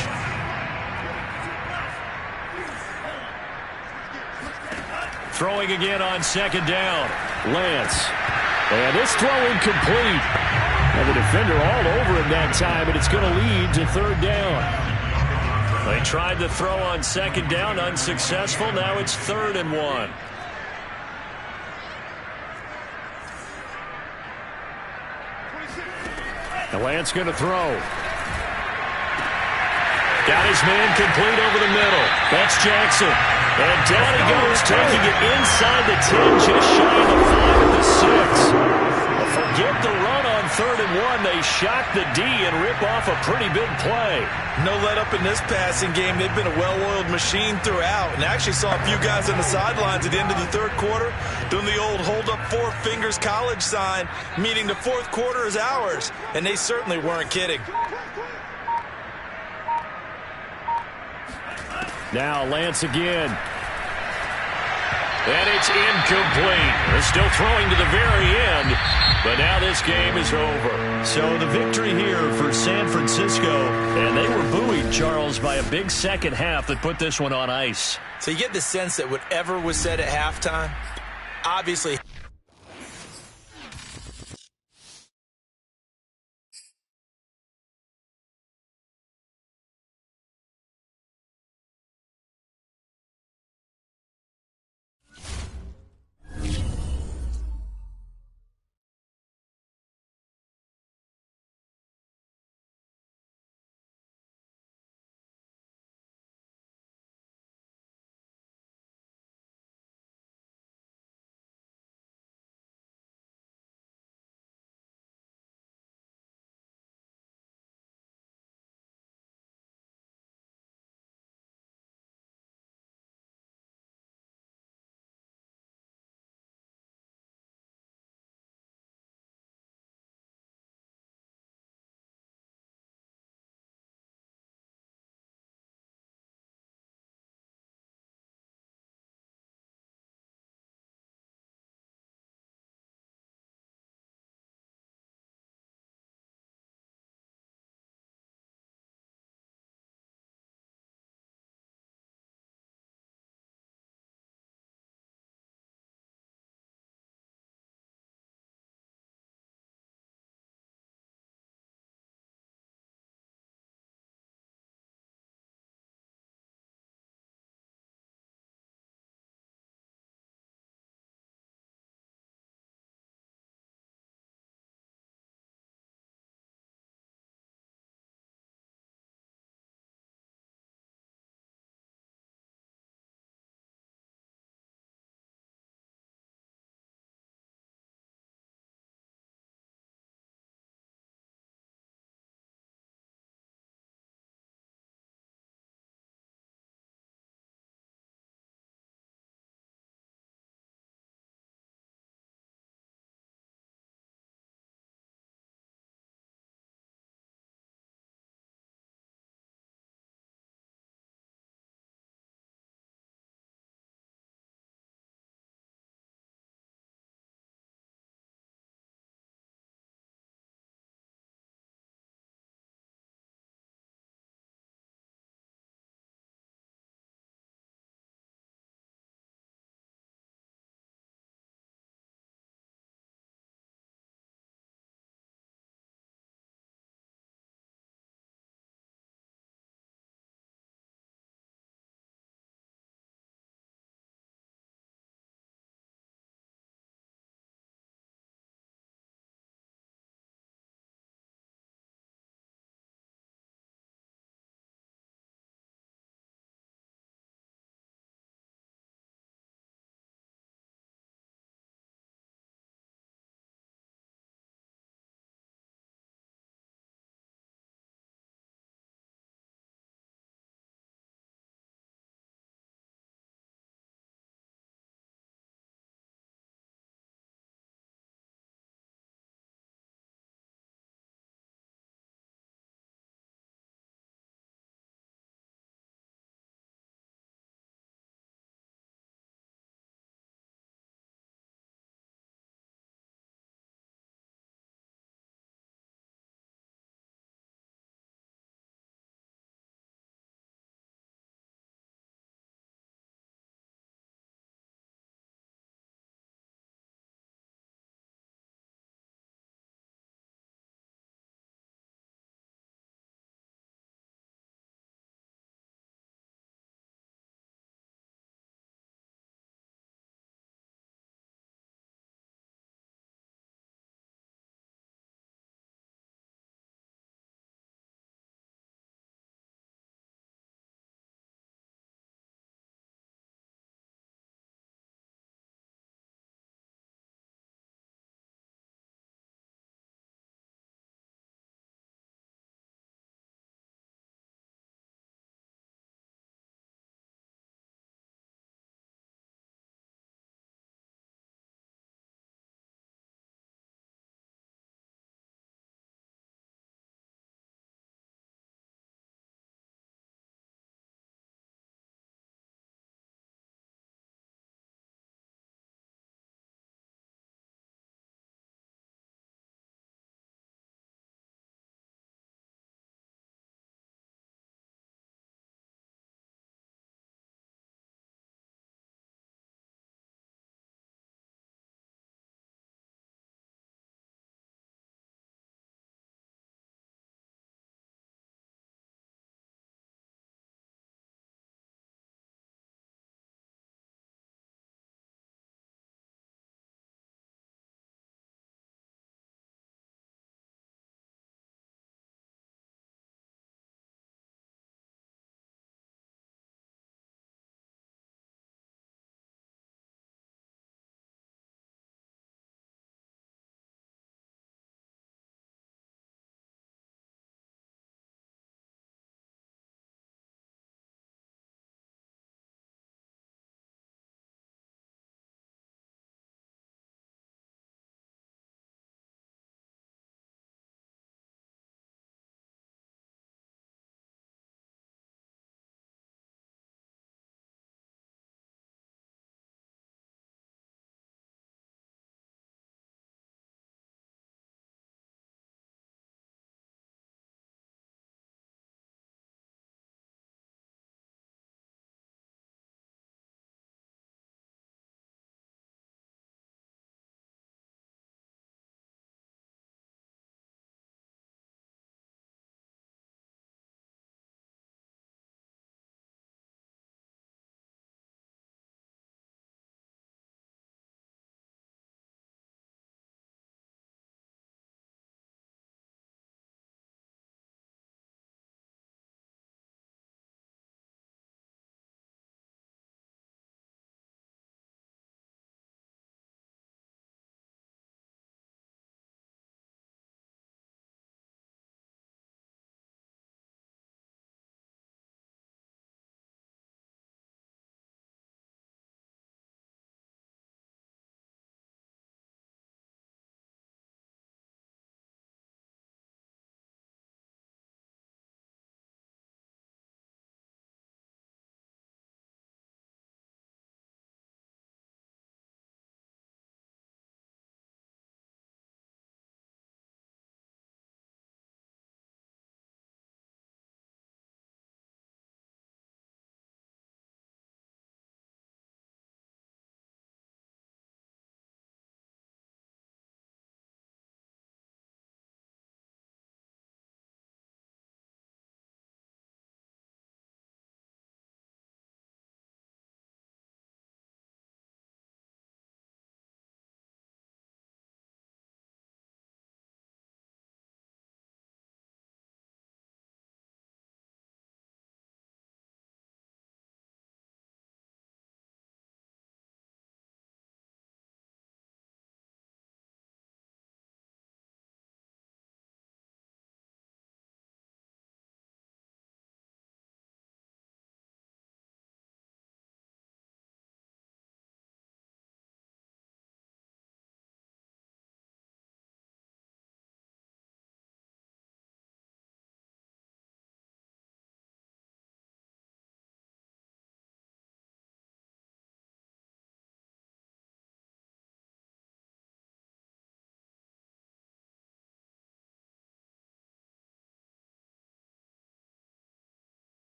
Throwing again on 2nd down. Lance. And this throw incomplete. And the defender all over him that time, and it's going to lead to 3rd down. They tried to throw on 2nd down, unsuccessful. Now it's 3rd and 1. And Lance going to throw. Got his man complete over the middle. That's Jackson. And down he goes, taking it inside the 10, just shy of the 5 at the 6. Forget the run on 3rd and 1. They shock the D and rip off a pretty big play. No let up in this passing game. They've been a well-oiled machine throughout. And I actually saw a few guys on the sidelines at the end of the 3rd quarter doing the old hold up 4 fingers college sign, meaning the 4th quarter is ours. And they certainly weren't kidding. Now Lance again. And it's incomplete. They're still throwing to the very end, but now this game is over. So the victory here for San Francisco, and they were buoyed, Charles, by a big second half that put this one on ice. So you get the sense that whatever was said at halftime, obviously